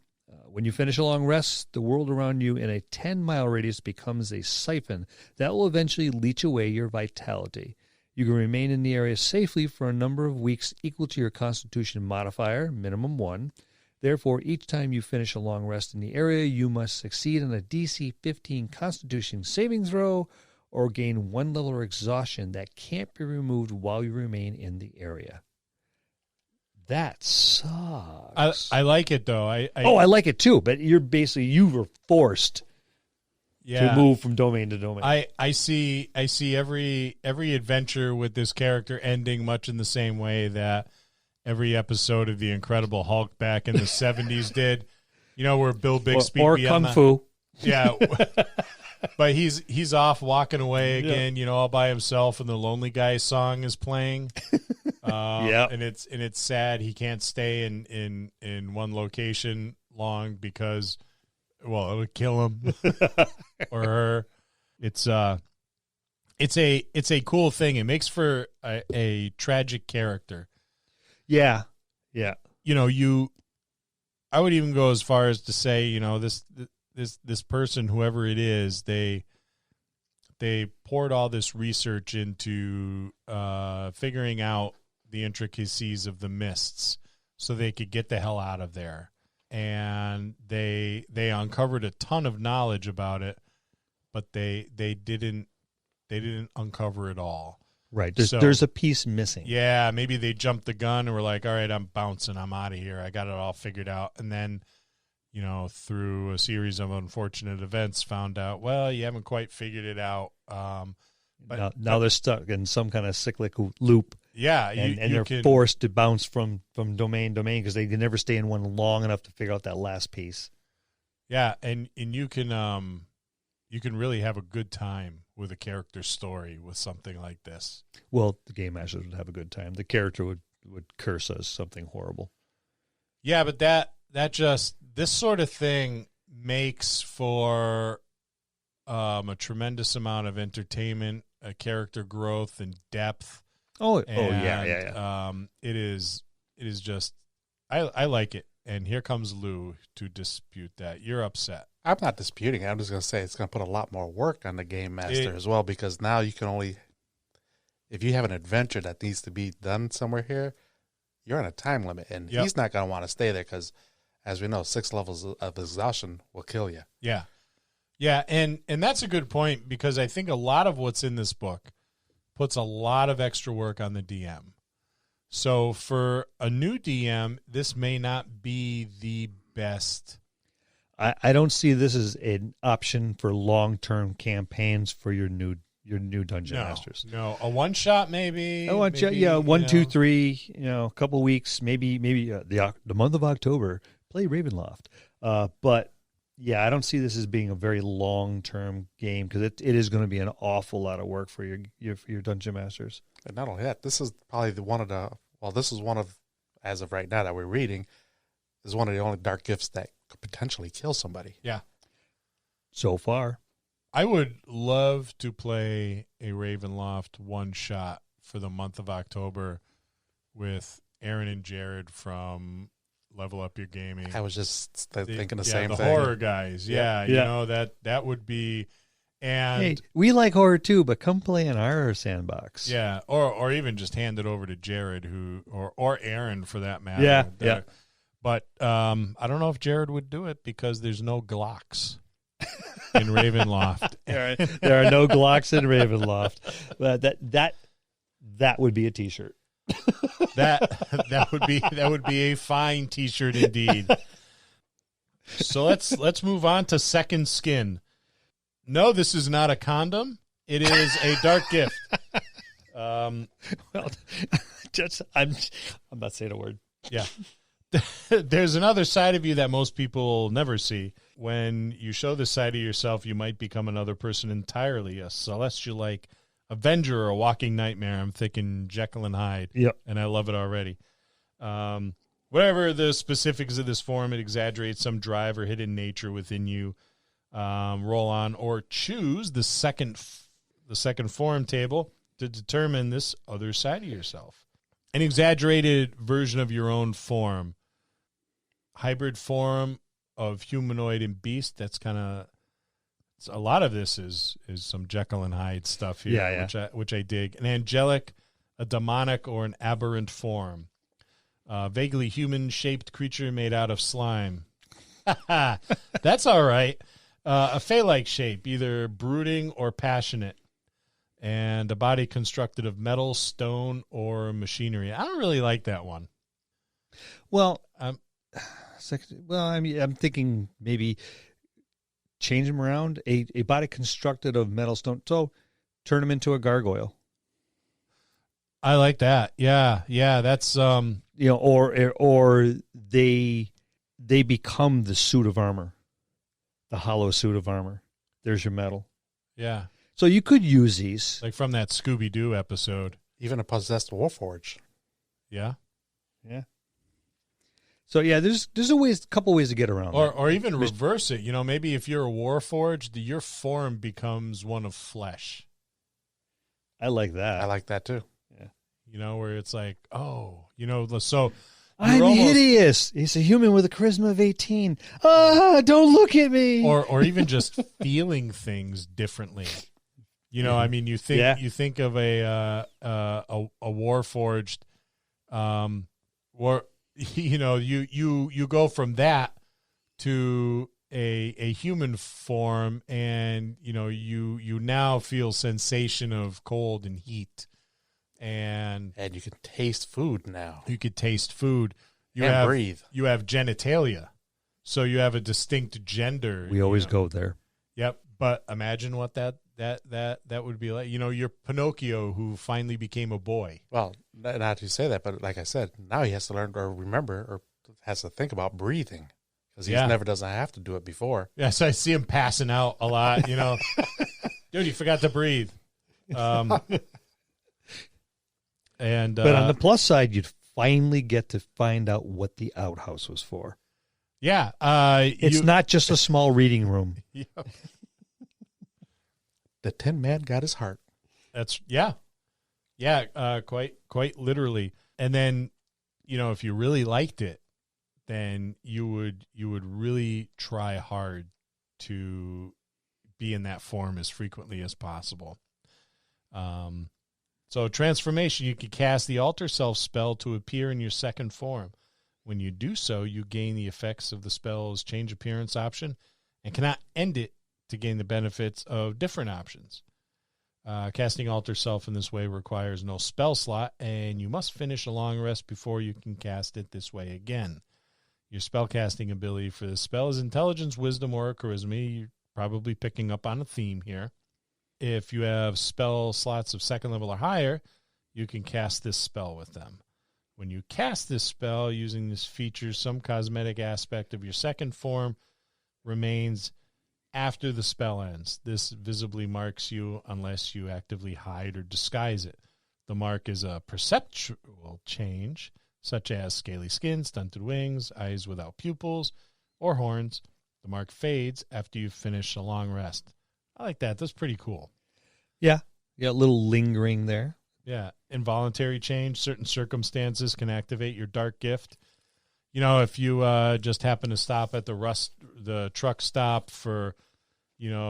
When you finish a long rest, the world around you in a 10-mile radius becomes a siphon that will eventually leach away your vitality. You can remain in the area safely for a number of weeks equal to your Constitution modifier, minimum 1. Therefore, each time you finish a long rest in the area, you must succeed on a DC 15 Constitution saving throw or gain 1 level of exhaustion that can't be removed while you remain in the area. That sucks. I like it, though. I like it, too, but you were forced to move from domain to domain. I see every adventure with this character ending much in the same way that every episode of The Incredible Hulk back in the 70s did. You know, where Bill Bixby or Kung Fu. Yeah. But he's off walking away again, all by himself, and the Lonely Guy song is playing. And it's sad he can't stay in one location long because, well, it would kill him or her. It's a cool thing. It makes for a tragic character. Yeah. I would even go as far as to say, this person, whoever it is, they poured all this research into figuring out the intricacies of the mists so they could get the hell out of there. And they uncovered a ton of knowledge about it, but they didn't uncover it all. Right. There's a piece missing. Yeah, maybe they jumped the gun and were like, all right, I'm bouncing. I'm out of here. I got it all figured out. And then, through a series of unfortunate events, found out, well, you haven't quite figured it out. But now they're stuck in some kind of cyclic loop. Yeah. And they're forced to bounce from domain to domain because they can never stay in one long enough to figure out that last piece. Yeah, and you can really have a good time with a character story with something like this. Well, the game masters would have a good time. The character would curse us something horrible. Yeah, but this sort of thing makes for a tremendous amount of entertainment, character growth, and depth. Yeah. It is just, I like it. And here comes Lou to dispute that. You're upset. I'm not disputing it. I'm just going to say it's going to put a lot more work on the game master as well, because now you can only, if you have an adventure that needs to be done somewhere here, you're on a time limit, and he's not going to want to stay there because, as we know, 6 levels of exhaustion will kill you. Yeah. Yeah, and that's a good point, because I think a lot of what's in this book puts a lot of extra work on the DM. So for a new DM, this may not be the best. I don't see this as an option for long-term campaigns for your new dungeon masters. No, a one-shot maybe. A one-shot, yeah, 1, 2, 3. A couple weeks, maybe the month of October. Play Ravenloft, but yeah, I don't see this as being a very long-term game because it is going to be an awful lot of work for your dungeon masters. And not only that, this is probably one of, as of right now that we're reading, is one of the only dark gifts that could potentially kill somebody. Yeah. So far. I would love to play a Ravenloft one-shot for the month of October with Aaron and Jared from Level Up Your Gaming. I was just thinking the same thing. The horror guys. Yeah. That would be... And hey, we like horror too, but come play in our sandbox. Yeah, or even just hand it over to Jared, or Aaron for that matter. Yeah. But I don't know if Jared would do it because there's no Glocks in Ravenloft. There are no Glocks in Ravenloft. But that would be a T-shirt. that would be a fine T-shirt indeed. So let's move on to Second Skin. No, this is not a condom. It is a dark gift. Well, I'm not saying a word. Yeah. There's another side of you that most people never see. When you show this side of yourself, you might become another person entirely, a celestial-like Avenger or a walking nightmare. I'm thinking Jekyll and Hyde. Yep. And I love it already. Whatever the specifics of this form, it exaggerates some drive or hidden nature within you. Roll on or choose the second form table to determine this other side of yourself. An exaggerated version of your own form. Hybrid form of humanoid and beast. That's kind of a lot of this is some Jekyll and Hyde stuff here, yeah. which I dig. An angelic, a demonic, or an aberrant form. Vaguely human-shaped creature made out of slime. That's all right. A fey-like shape, either brooding or passionate. And a body constructed of metal, stone, or machinery. I don't really like that one. Well, I'm thinking maybe change them around. A body constructed of metal, stone. So turn them into a gargoyle. I like that. Yeah. That's or they become the suit of armor, the hollow suit of armor. There's your metal. Yeah. So you could use these, like from that Scooby-Doo episode. Even a possessed Warforged. Yeah. Yeah. So yeah, there's a couple ways to get around. Or even reverse it. Maybe if you're a Warforged, your form becomes one of flesh. I like that. I like that too. Where it's like, so I'm hideous. He's a human with a charisma of 18. Don't look at me. Or even just feeling things differently. I mean, you think of a Warforged, you go from that to a human form, and you now feel sensation of cold and heat. And you can taste food now. You could taste food. Breathe. You have genitalia. So you have a distinct gender. We always go there. Yep. But imagine what that would be like. You're Pinocchio who finally became a boy. Well, not to say that, but like I said, now he has to learn or remember or has to think about breathing because he never doesn't have to do it before. Yes, I see him passing out a lot, Dude, you forgot to breathe. But on the plus side, you'd finally get to find out what the outhouse was for. Yeah. It's not just a small reading room. Yeah. The Tin Man got his heart. That's, yeah. Yeah, quite literally. And then, if you really liked it, then you would really try hard to be in that form as frequently as possible. So transformation, you can cast the Alter Self spell to appear in your second form. When you do so, you gain the effects of the spell's change appearance option and cannot end it to gain the benefits of different options. Casting Alter Self in this way requires no spell slot, and you must finish a long rest before you can cast it this way again. Your spellcasting ability for this spell is Intelligence, Wisdom, or Charisma. You're probably picking up on a theme here. If you have spell slots of second level or higher, you can cast this spell with them. When you cast this spell using this feature, some cosmetic aspect of your second form remains after the spell ends. This visibly marks you unless you actively hide or disguise it. The mark is a perceptual change, such as scaly skin, stunted wings, eyes without pupils, or horns. The mark fades after you finish a long rest. I like that. That's pretty cool. Yeah. A little lingering there. Yeah. Involuntary change. Certain circumstances can activate your dark gift. If you just happen to stop at the truck stop for,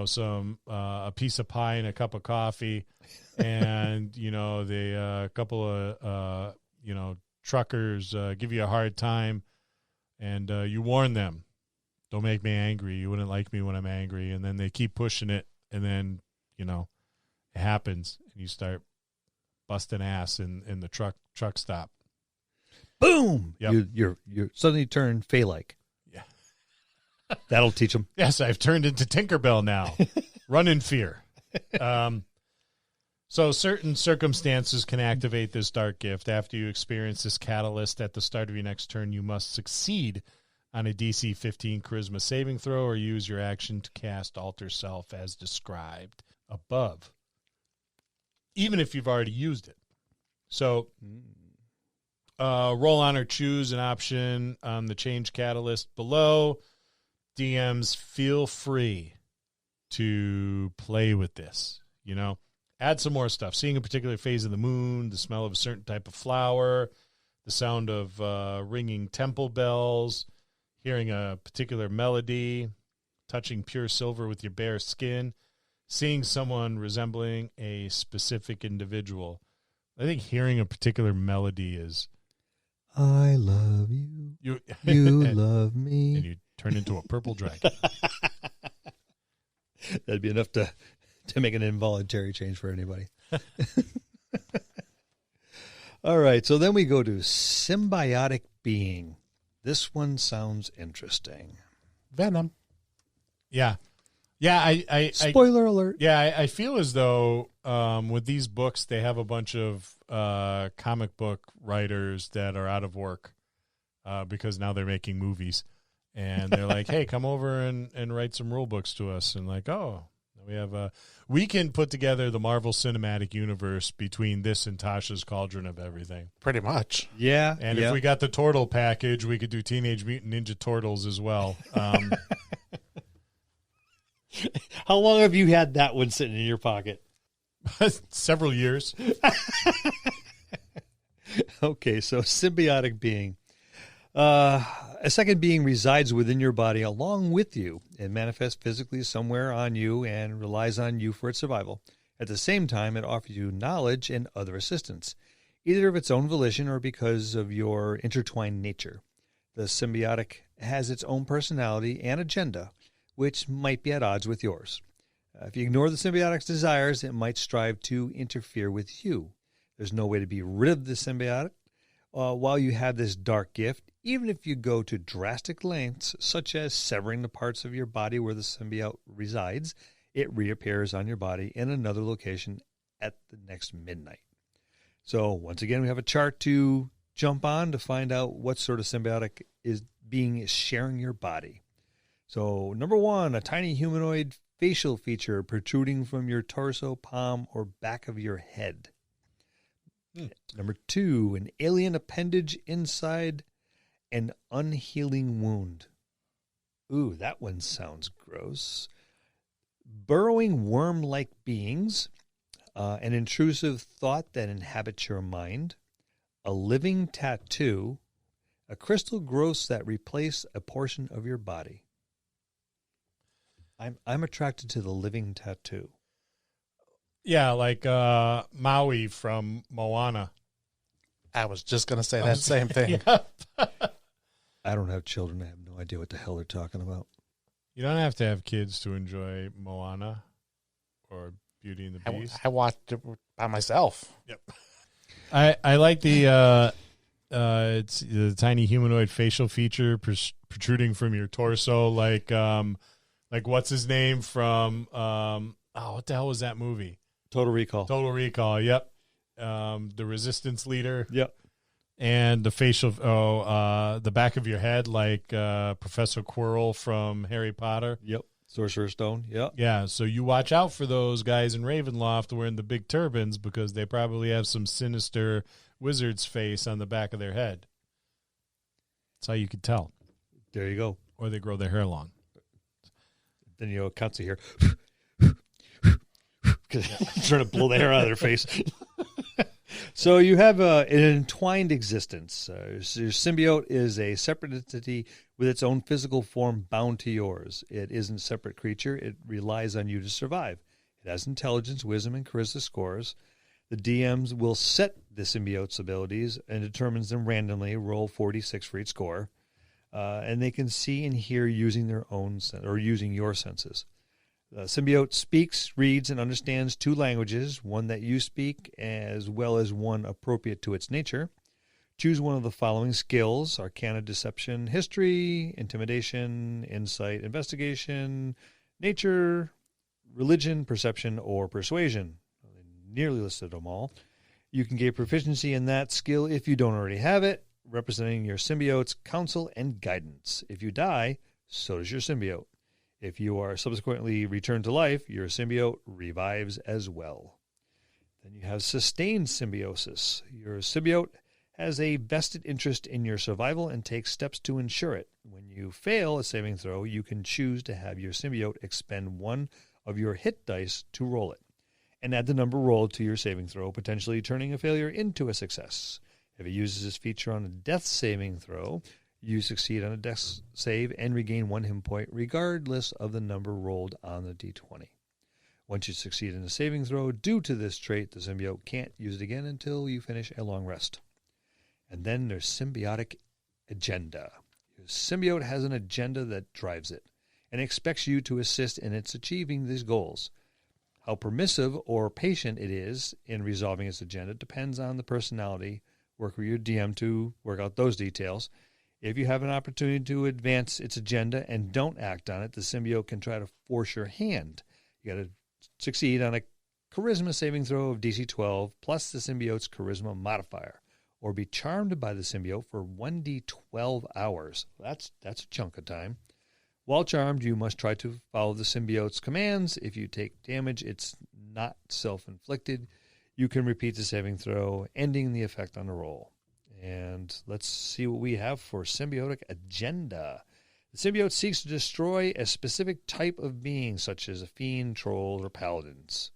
some a piece of pie and a cup of coffee, and a couple of truckers give you a hard time, and you warn them, don't make me angry. You wouldn't like me when I'm angry, and then they keep pushing it, and then it happens, and you start busting ass in the truck stop. Boom! Yep. You suddenly turn Fey-like. Yeah. That'll teach them. Yes, I've turned into Tinkerbell now. Run in fear. So certain circumstances can activate this dark gift. After you experience this catalyst at the start of your next turn, you must succeed on a DC 15 Charisma saving throw or use your action to cast Alter Self as described above, even if you've already used it. So roll on or choose an option on the change catalyst below. DMs, feel free to play with this, Add some more stuff. Seeing a particular phase of the moon, the smell of a certain type of flower, the sound of ringing temple bells, hearing a particular melody, touching pure silver with your bare skin, seeing someone resembling a specific individual. I think hearing a particular melody is... I love you. You love me. And you turn into a purple dragon. That'd be enough to make an involuntary change for anybody. All right, so then we go to symbiotic being. This one sounds interesting. Venom. Yeah. Yeah, Spoiler alert. Yeah, I feel as though with these books, they have a bunch of comic book writers that are out of work because now they're making movies. And they're like, hey, come over and write some rule books to us. And like, we can put together the Marvel Cinematic Universe between this and Tasha's Cauldron of Everything. Pretty much. Yeah. And if we got the Turtle package, we could do Teenage Mutant Ninja Turtles as well. How long have you had that one sitting in your pocket? Several years. Okay, so symbiotic being. A second being resides within your body along with you and manifests physically somewhere on you and relies on you for its survival. At the same time, it offers you knowledge and other assistance, either of its own volition or because of your intertwined nature. The symbiotic has its own personality and agenda, which might be at odds with yours. If you ignore the symbiotic's desires, it might strive to interfere with you. There's no way to be rid of the symbiotic while you have this dark gift, even if you go to drastic lengths, such as severing the parts of your body where the symbiote resides. It reappears on your body in another location at the next midnight. So once again, we have a chart to jump on to find out what sort of symbiotic is sharing your body. So number 1, a tiny humanoid facial feature protruding from your torso, palm, or back of your head. Number 2, an alien appendage inside an unhealing wound. Ooh, that one sounds gross. Burrowing worm-like beings, an intrusive thought that inhabits your mind, a living tattoo, a crystal growth that replace a portion of your body. I'm attracted to the living tattoo. Yeah, like Maui from Moana. I was just going to say that same thing. Yeah. I don't have children. I have no idea what the hell they're talking about. You don't have to have kids to enjoy Moana or Beauty and the Beast. I watched it by myself. Yep. I like the it's the tiny humanoid facial feature protruding from your torso, like what's his name from what the hell was that movie? Total Recall. Total Recall. Yep. The resistance leader. Yep. And the facial, the back of your head, like Professor Quirrell from Harry Potter. Yep. Sorcerer's Stone. Yep. Yeah. So you watch out for those guys in Ravenloft wearing the big turbans because they probably have some sinister wizard's face on the back of their head. That's how you could tell. There you go. Or they grow their hair long. Then Katsu here. Trying to blow the hair out of their face. So you have an entwined existence. Your symbiote is a separate entity with its own physical form bound to yours. It isn't a separate creature. It relies on you to survive. It has intelligence, wisdom, and charisma scores. The DMs will set the symbiote's abilities and determines them randomly. Roll 46 for each score. And they can see and hear using their own or using your senses. The symbiote speaks, reads, and understands 2 languages, one that you speak as well as one appropriate to its nature. Choose one of the following skills: Arcana, Deception, History, Intimidation, Insight, Investigation, Nature, religion, perception, or persuasion. They nearly listed them all. You can gain proficiency in that skill if you don't already have it, representing your symbiote's counsel and guidance. If you die, so does your symbiote. If you are subsequently returned to life, your symbiote revives as well. Then you have sustained symbiosis. Your symbiote has a vested interest in your survival and takes steps to ensure it. When you fail a saving throw, you can choose to have your symbiote expend one of your hit dice to roll it, and add the number rolled to your saving throw, potentially turning a failure into a success. If it uses this feature on a death saving throw, you succeed on a death save and regain 1 hit point regardless of the number rolled on the d20. Once you succeed in a saving throw due to this trait, the symbiote can't use it again until you finish a long rest. And then there's symbiotic agenda. Your symbiote has an agenda that drives it and expects you to assist in its achieving these goals. How permissive or patient it is in resolving its agenda depends on the personality. Work with your DM to work out those details. If you have an opportunity to advance its agenda and don't act on it, the symbiote can try to force your hand. You got to succeed on a charisma saving throw of DC 12 plus the symbiote's charisma modifier, or be charmed by the symbiote for 1d12 hours. That's a chunk of time. While charmed, you must try to follow the symbiote's commands. If you take damage, it's not self-inflicted. You can repeat the saving throw, ending the effect on the roll. And let's see what we have for symbiotic agenda. The symbiote seeks to destroy a specific type of being, such as a fiend, troll, or paladins.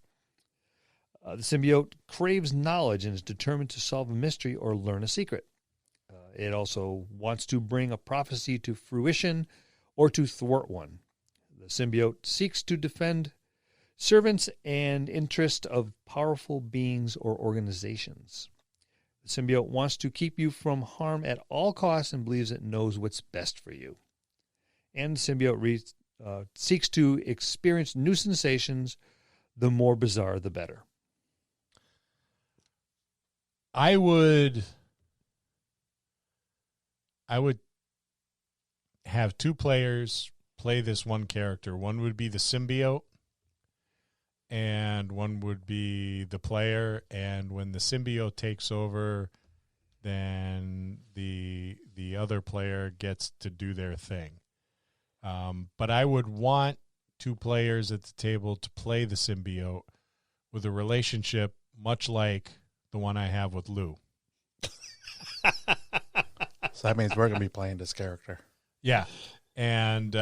The symbiote craves knowledge and is determined to solve a mystery or learn a secret. It also wants to bring a prophecy to fruition or to thwart one. The symbiote seeks to defend servants and interest of powerful beings or organizations. The symbiote wants to keep you from harm at all costs and believes it knows what's best for you. And the symbiote seeks to experience new sensations. The more bizarre, the better. I would have 2 players play this one character. One would be the symbiote, and one would be the player. And when the symbiote takes over, then the other player gets to do their thing. But I would want 2 players at the table to play the symbiote with a relationship much like the one I have with Lou. So that means we're going to be playing this character. Yeah. And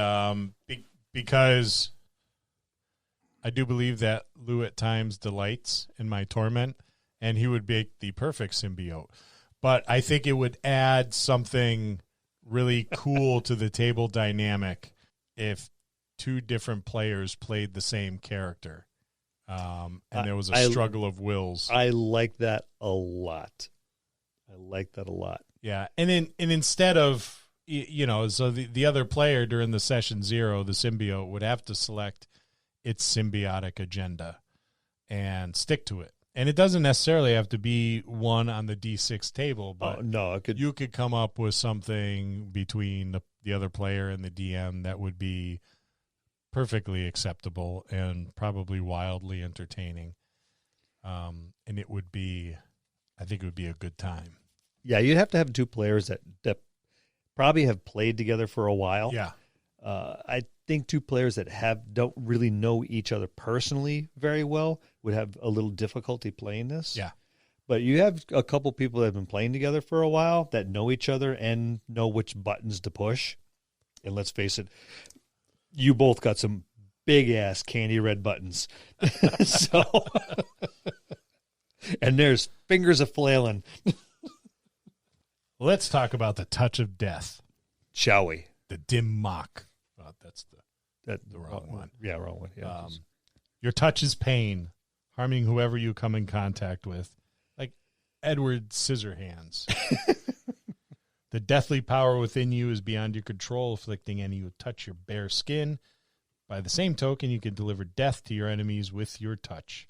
because I do believe that Lou at times delights in my torment, and he would be the perfect symbiote. But I think it would add something really cool to the table dynamic if 2 different players played the same character. And there was a struggle of wills. I like that a lot. Yeah. And instead of, so the other player during the session 0, the symbiote, would have to select its symbiotic agenda and stick to it. And it doesn't necessarily have to be one on the D6 table, but you could come up with something between the other player and the DM that would be perfectly acceptable and probably wildly entertaining. And I think it would be a good time. Yeah, you'd have to have 2 players that probably have played together for a while. Yeah. I think 2 players that don't really know each other personally very well would have a little difficulty playing this. Yeah. But you have a couple people that have been playing together for a while that know each other and know which buttons to push. And let's face it, you both got some big-ass candy red buttons. So, and there's fingers a-flailing. Let's talk about the touch of death. Shall we? The dim mock. Oh, that's the wrong one. Yeah, wrong one. Yeah. Your touch is pain, harming whoever you come in contact with, like Edward Scissorhands. The deathly power within you is beyond your control, afflicting any who touch your bare skin. By the same token, you can deliver death to your enemies with your touch.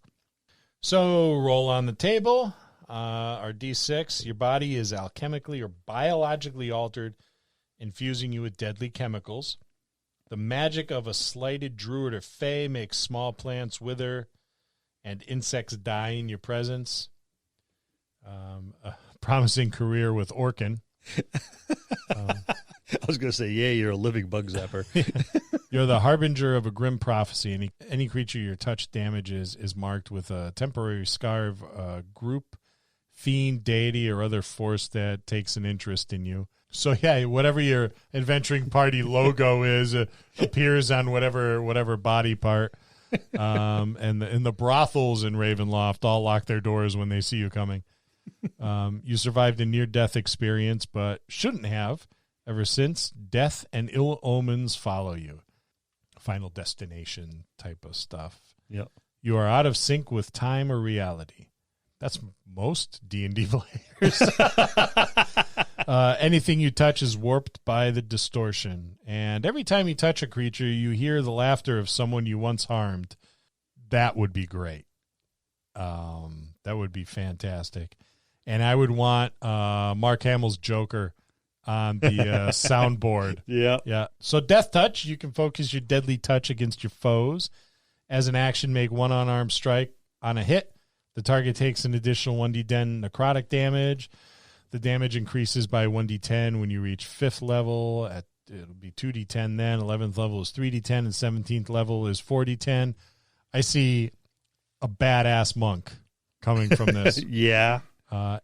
So, roll on the table. Our D6, your body is alchemically or biologically altered, infusing you with deadly chemicals. The magic of a slighted druid or fey makes small plants wither and insects die in your presence. A promising career with Orkin. I was going to say, yeah, you're a living bug zapper. You're the harbinger of a grim prophecy. Any creature your touch damages is marked with a temporary scar of a group, fiend, deity, or other force that takes an interest in you. So, yeah, whatever your adventuring party logo is appears on whatever body part. And the brothels in Ravenloft all lock their doors when they see you coming. You survived a near-death experience, but shouldn't have. Ever since, death and ill omens follow you. Final destination type of stuff. Yep. You are out of sync with time or reality. That's most D&D players. Anything you touch is warped by the distortion. And every time you touch a creature, you hear the laughter of someone you once harmed. That would be great. That would be fantastic. And I would want Mark Hamill's Joker on the soundboard. Yeah. So death touch, you can focus your deadly touch against your foes. As an action, make one unarmed strike on a hit. The target takes an additional 1d10 necrotic damage. The damage increases by 1d10 when you reach 5th level. It'll be 2d10 then. 11th level is 3d10, and 17th level is 4d10. I see a badass monk coming from this. Yeah.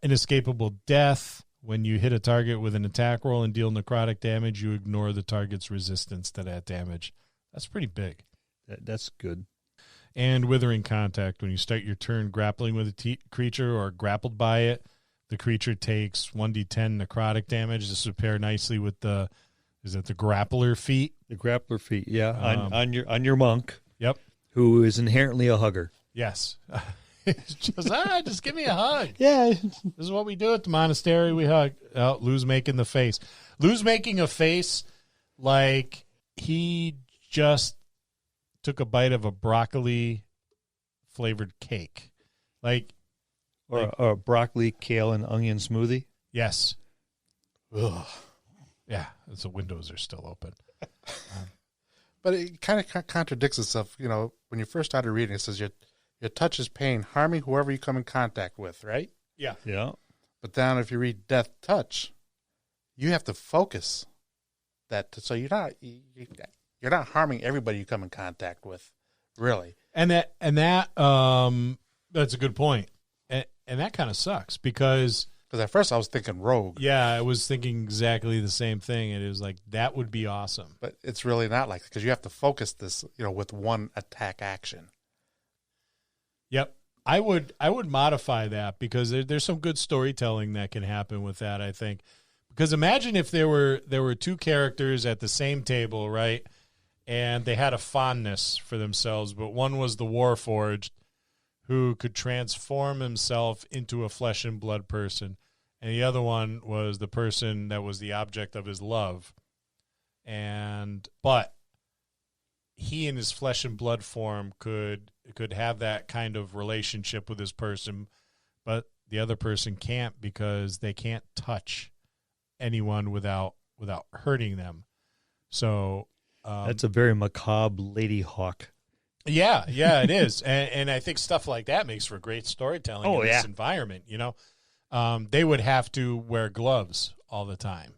Inescapable death. When you hit a target with an attack roll and deal necrotic damage, you ignore the target's resistance to that damage. That's pretty big. That's good. And withering contact. When you start your turn grappling with a creature or grappled by it, the creature takes 1d10 necrotic damage. This would pair nicely with the grappler feat? The grappler feat, yeah. On your monk. Yep. Who is inherently a hugger. Yes. It's just give me a hug. Yeah. This is what we do at the monastery. We hug. Oh, Lou's making the face. Lou's making a face like he just took a bite of a broccoli-flavored cake. Or a broccoli, kale, and onion smoothie. Yes. Ugh. Yeah, the windows are still open. But it kind of contradicts itself. You know, when you first started reading, it says your touch is pain, harming whoever you come in contact with, right? Yeah. Yeah. But then if you read death touch, you have to focus that. So you're not harming everybody you come in contact with, really. And that's a good point. And that kind of sucks because at first I was thinking rogue. Yeah, I was thinking exactly the same thing. And it was like, that would be awesome. But it's really not like, because you have to focus this, with one attack action. Yep. I would modify that because there's some good storytelling that can happen with that, I think. Because imagine if there were two characters at the same table, right? And they had a fondness for themselves, but one was the Warforged, who could transform himself into a flesh and blood person. And the other one was the person that was the object of his love. But he in his flesh and blood form could have that kind of relationship with this person, but the other person can't because they can't touch anyone without hurting them. So that's a very macabre Lady Hawk. Yeah, it is. And I think stuff like that makes for great storytelling in this environment, They would have to wear gloves all the time.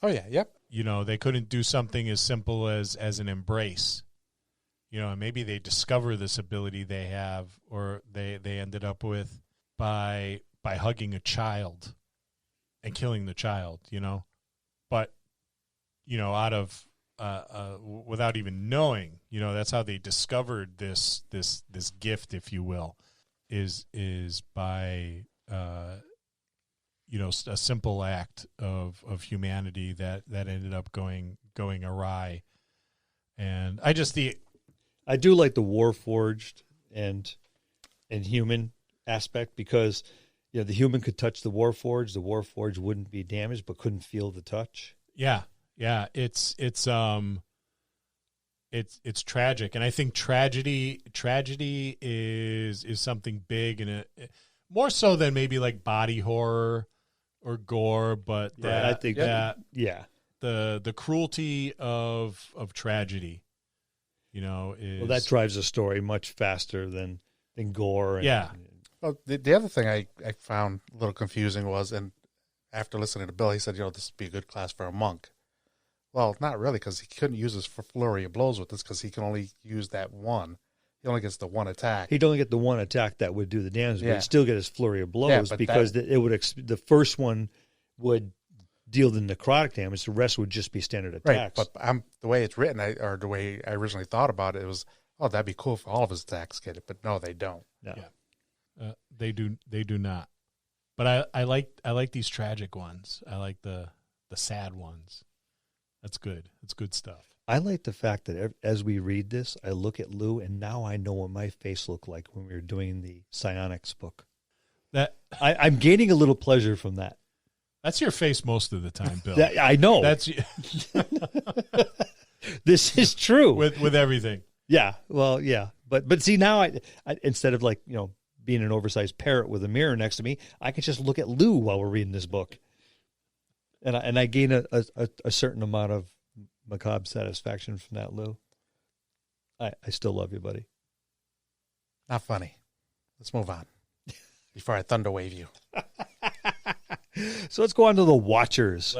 Oh, yeah, yep. They couldn't do something as simple as an embrace. And maybe they discover this ability they have or they ended up with by hugging a child and killing the child, But, out of without even knowing, that's how they discovered this gift, if you will, is by a simple act of humanity that ended up going awry. And I do like the Warforged and human aspect because the human could touch the Warforged wouldn't be damaged but couldn't feel the touch. Yeah, it's tragic, and I think tragedy is something big, and more so than maybe like body horror or gore. But I think that the cruelty of tragedy, is Well, that drives the story much faster than gore. Yeah. Well, the other thing I found a little confusing was, and after listening to Bill, he said, this would be a good class for a monk. Well, not really, because he couldn't use his flurry of blows with this, because he can only use that one. He only gets the one attack. He'd only get the one attack that would do the damage, but Yeah. he'd still get his flurry of blows because the first one would deal the necrotic damage. The rest would just be standard attacks. Right, but the way it's written, or the way I originally thought about it, was, that'd be cool if all of his attacks get it, but no, they don't. No. Yeah. They do not. But I like these tragic ones. I like the sad ones. That's good. It's good stuff. I like the fact that as we read this, I look at Lou, and now I know what my face looked like when we were doing the Psionics book. I'm gaining a little pleasure from that. That's your face most of the time, Bill. I know. That's This is true with everything. Yeah. Well, yeah. But see, now I instead of being an oversized parrot with a mirror next to me, I can just look at Lou while we're reading this book, and I gain a certain amount of macabre satisfaction from that, Lou. I still love you, buddy. Not funny. Let's move on before I thunder wave you. So let's go on to the Watchers.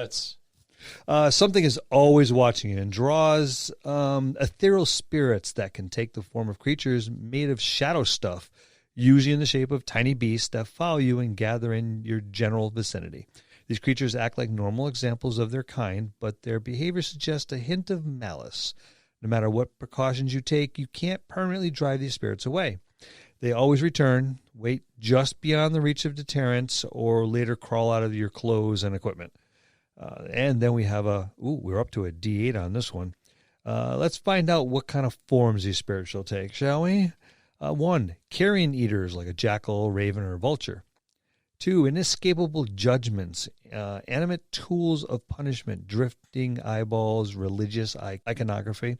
Something is always watching you and draws ethereal spirits that can take the form of creatures made of shadow stuff, usually in the shape of tiny beasts that follow you and gather in your general vicinity. These creatures act like normal examples of their kind, but their behavior suggests a hint of malice. No matter what precautions you take, you can't permanently drive these spirits away. They always return, wait just beyond the reach of deterrence, or later crawl out of your clothes and equipment. And then we have we're up to a D8 on this one. Let's find out what kind of forms these spirits will take, shall we? 1, carrion eaters like a jackal, raven, or vulture. 2, inescapable judgments, animate tools of punishment, drifting eyeballs, religious iconography.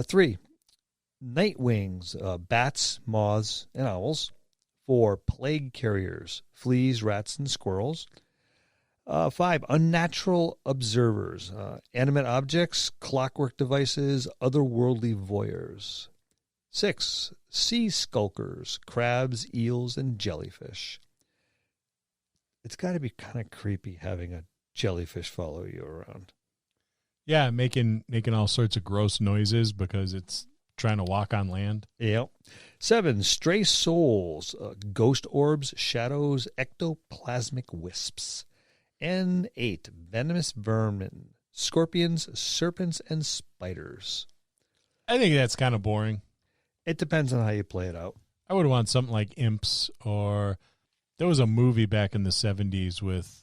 3, night wings, bats, moths, and owls. 4, plague carriers, fleas, rats, and squirrels. 5, unnatural observers, animate objects, clockwork devices, otherworldly voyeurs. 6, sea skulkers, crabs, eels, and jellyfish. It's got to be kind of creepy having a jellyfish follow you around. Yeah, making all sorts of gross noises because it's trying to walk on land. Yep. 7, stray souls, ghost orbs, shadows, ectoplasmic wisps. And 8, venomous vermin, scorpions, serpents, and spiders. I think that's kind of boring. It depends on how you play it out. I would want something like imps, or there was a movie back in the 70s with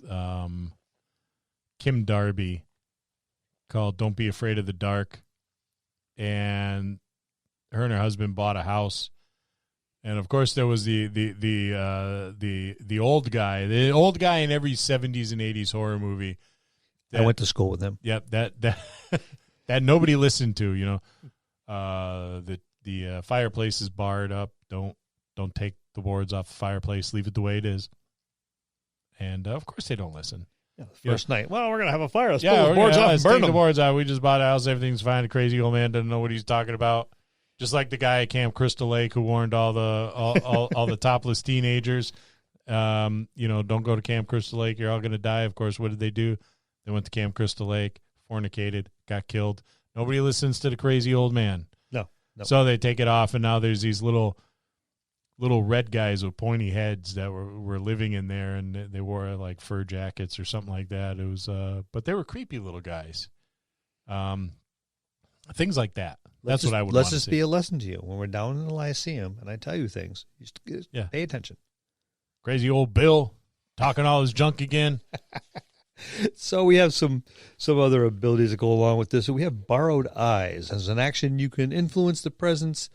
Kim Darby called Don't Be Afraid of the Dark. And her and her husband bought a house. And of course there was the old guy in every 70s and 80s horror movie. I went to school with him. Yep, that nobody listened to, the fireplace is barred up. Don't take the boards off the fireplace. Leave it the way it is. And of course they don't listen. Yeah, the first night. Well, we're gonna have a fire. Let's pull the boards off and burn them. The boards out. We just bought a house. Everything's fine. The crazy old man doesn't know what he's talking about. Just like the guy at Camp Crystal Lake who warned all the topless teenagers, don't go to Camp Crystal Lake. You're all going to die. Of course, what did they do? They went to Camp Crystal Lake, fornicated, got killed. Nobody listens to the crazy old man. No. So they take it off, and now there's these little red guys with pointy heads that were living in there, and they wore like fur jackets or something like that. It was, but they were creepy little guys. Things like that. That's what I would. Let's just be a lesson to you when we're down in the Lyceum, and I tell you things. You just pay attention. Crazy old Bill talking all his junk again. So we have some other abilities that go along with this. So we have Borrowed Eyes. As an action, you can influence the presence,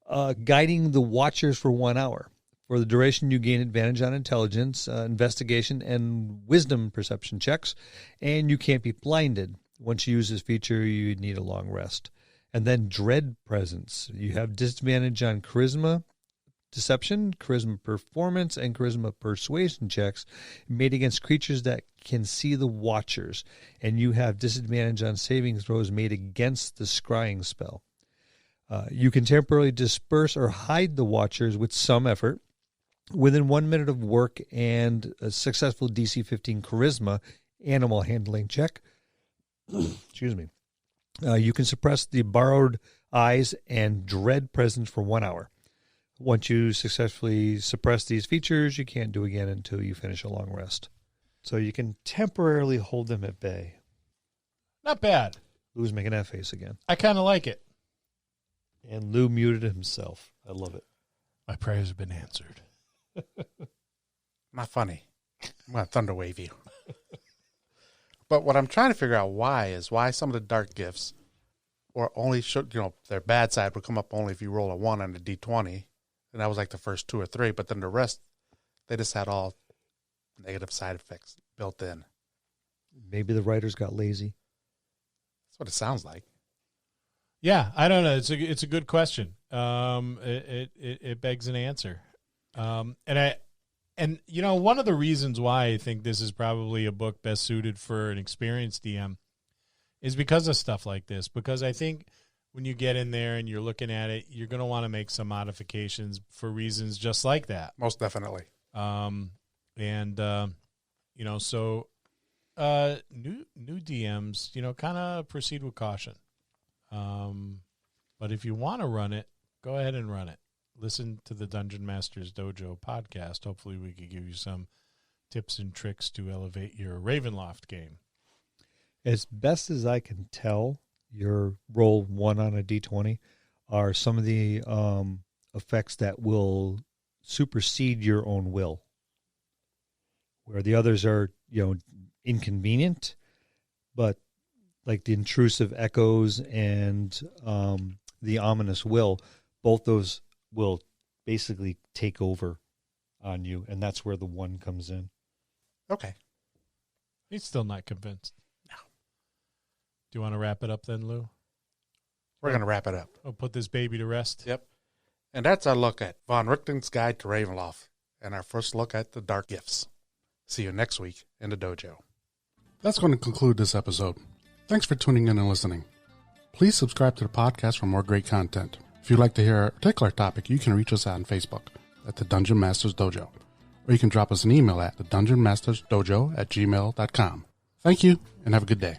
guiding the Watchers for 1 hour. For the duration, you gain advantage on intelligence, investigation, and wisdom perception checks, and you can't be blinded. Once you use this feature, you need a long rest. And then Dread Presence. You have disadvantage on Charisma Deception, Charisma Performance, and Charisma Persuasion checks made against creatures that can see the Watchers, and you have disadvantage on saving throws made against the scrying spell. You can temporarily disperse or hide the Watchers with some effort. Within 1 minute of work and a successful DC 15 Charisma animal handling check, excuse me, you can suppress the borrowed eyes and dread presence for 1 hour. Once you successfully suppress these features, you can't do again until you finish a long rest. So you can temporarily hold them at bay. Not bad. Lou's making that face again. I kind of like it. And Lou muted himself. I love it. My prayers have been answered. Not funny. I'm going to thunderwave you. But what I'm trying to figure out why some of the dark gifts or only should, their bad side would come up only if you roll a 1 on the D20. And that was like the first 2 or 3. But then the rest, they just had all negative side effects built in. Maybe the writers got lazy. That's what it sounds like. Yeah, I don't know. It's a good question. It begs an answer. And one of the reasons why I think this is probably a book best suited for an experienced DM is because of stuff like this. Because I think when you get in there and you're looking at it, you're going to want to make some modifications for reasons just like that. Most definitely. New DMs, kind of proceed with caution. But if you want to run it, go ahead and run it. Listen to the Dungeon Masters Dojo podcast. Hopefully we could give you some tips and tricks to elevate your Ravenloft game. As best as I can tell, your roll 1 on a D20 are some of the effects that will supersede your own will. Where the others are, inconvenient, but like the intrusive echoes and the ominous will, both those will basically take over on you, and that's where the 1 comes in. Okay. He's still not convinced. No. Do you want to wrap it up then, Lou? We're going to wrap it up. I'll put this baby to rest. Yep. And that's our look at Von Richten's Guide to Ravenloft and our first look at the Dark Gifts. See you next week in the dojo. That's going to conclude this episode. Thanks for tuning in and listening. Please subscribe to the podcast for more great content. If you'd like to hear a particular topic, you can reach us on Facebook at the Dungeon Masters Dojo, or you can drop us an email at thedungeonmastersdojo@gmail.com. Thank you, and have a good day.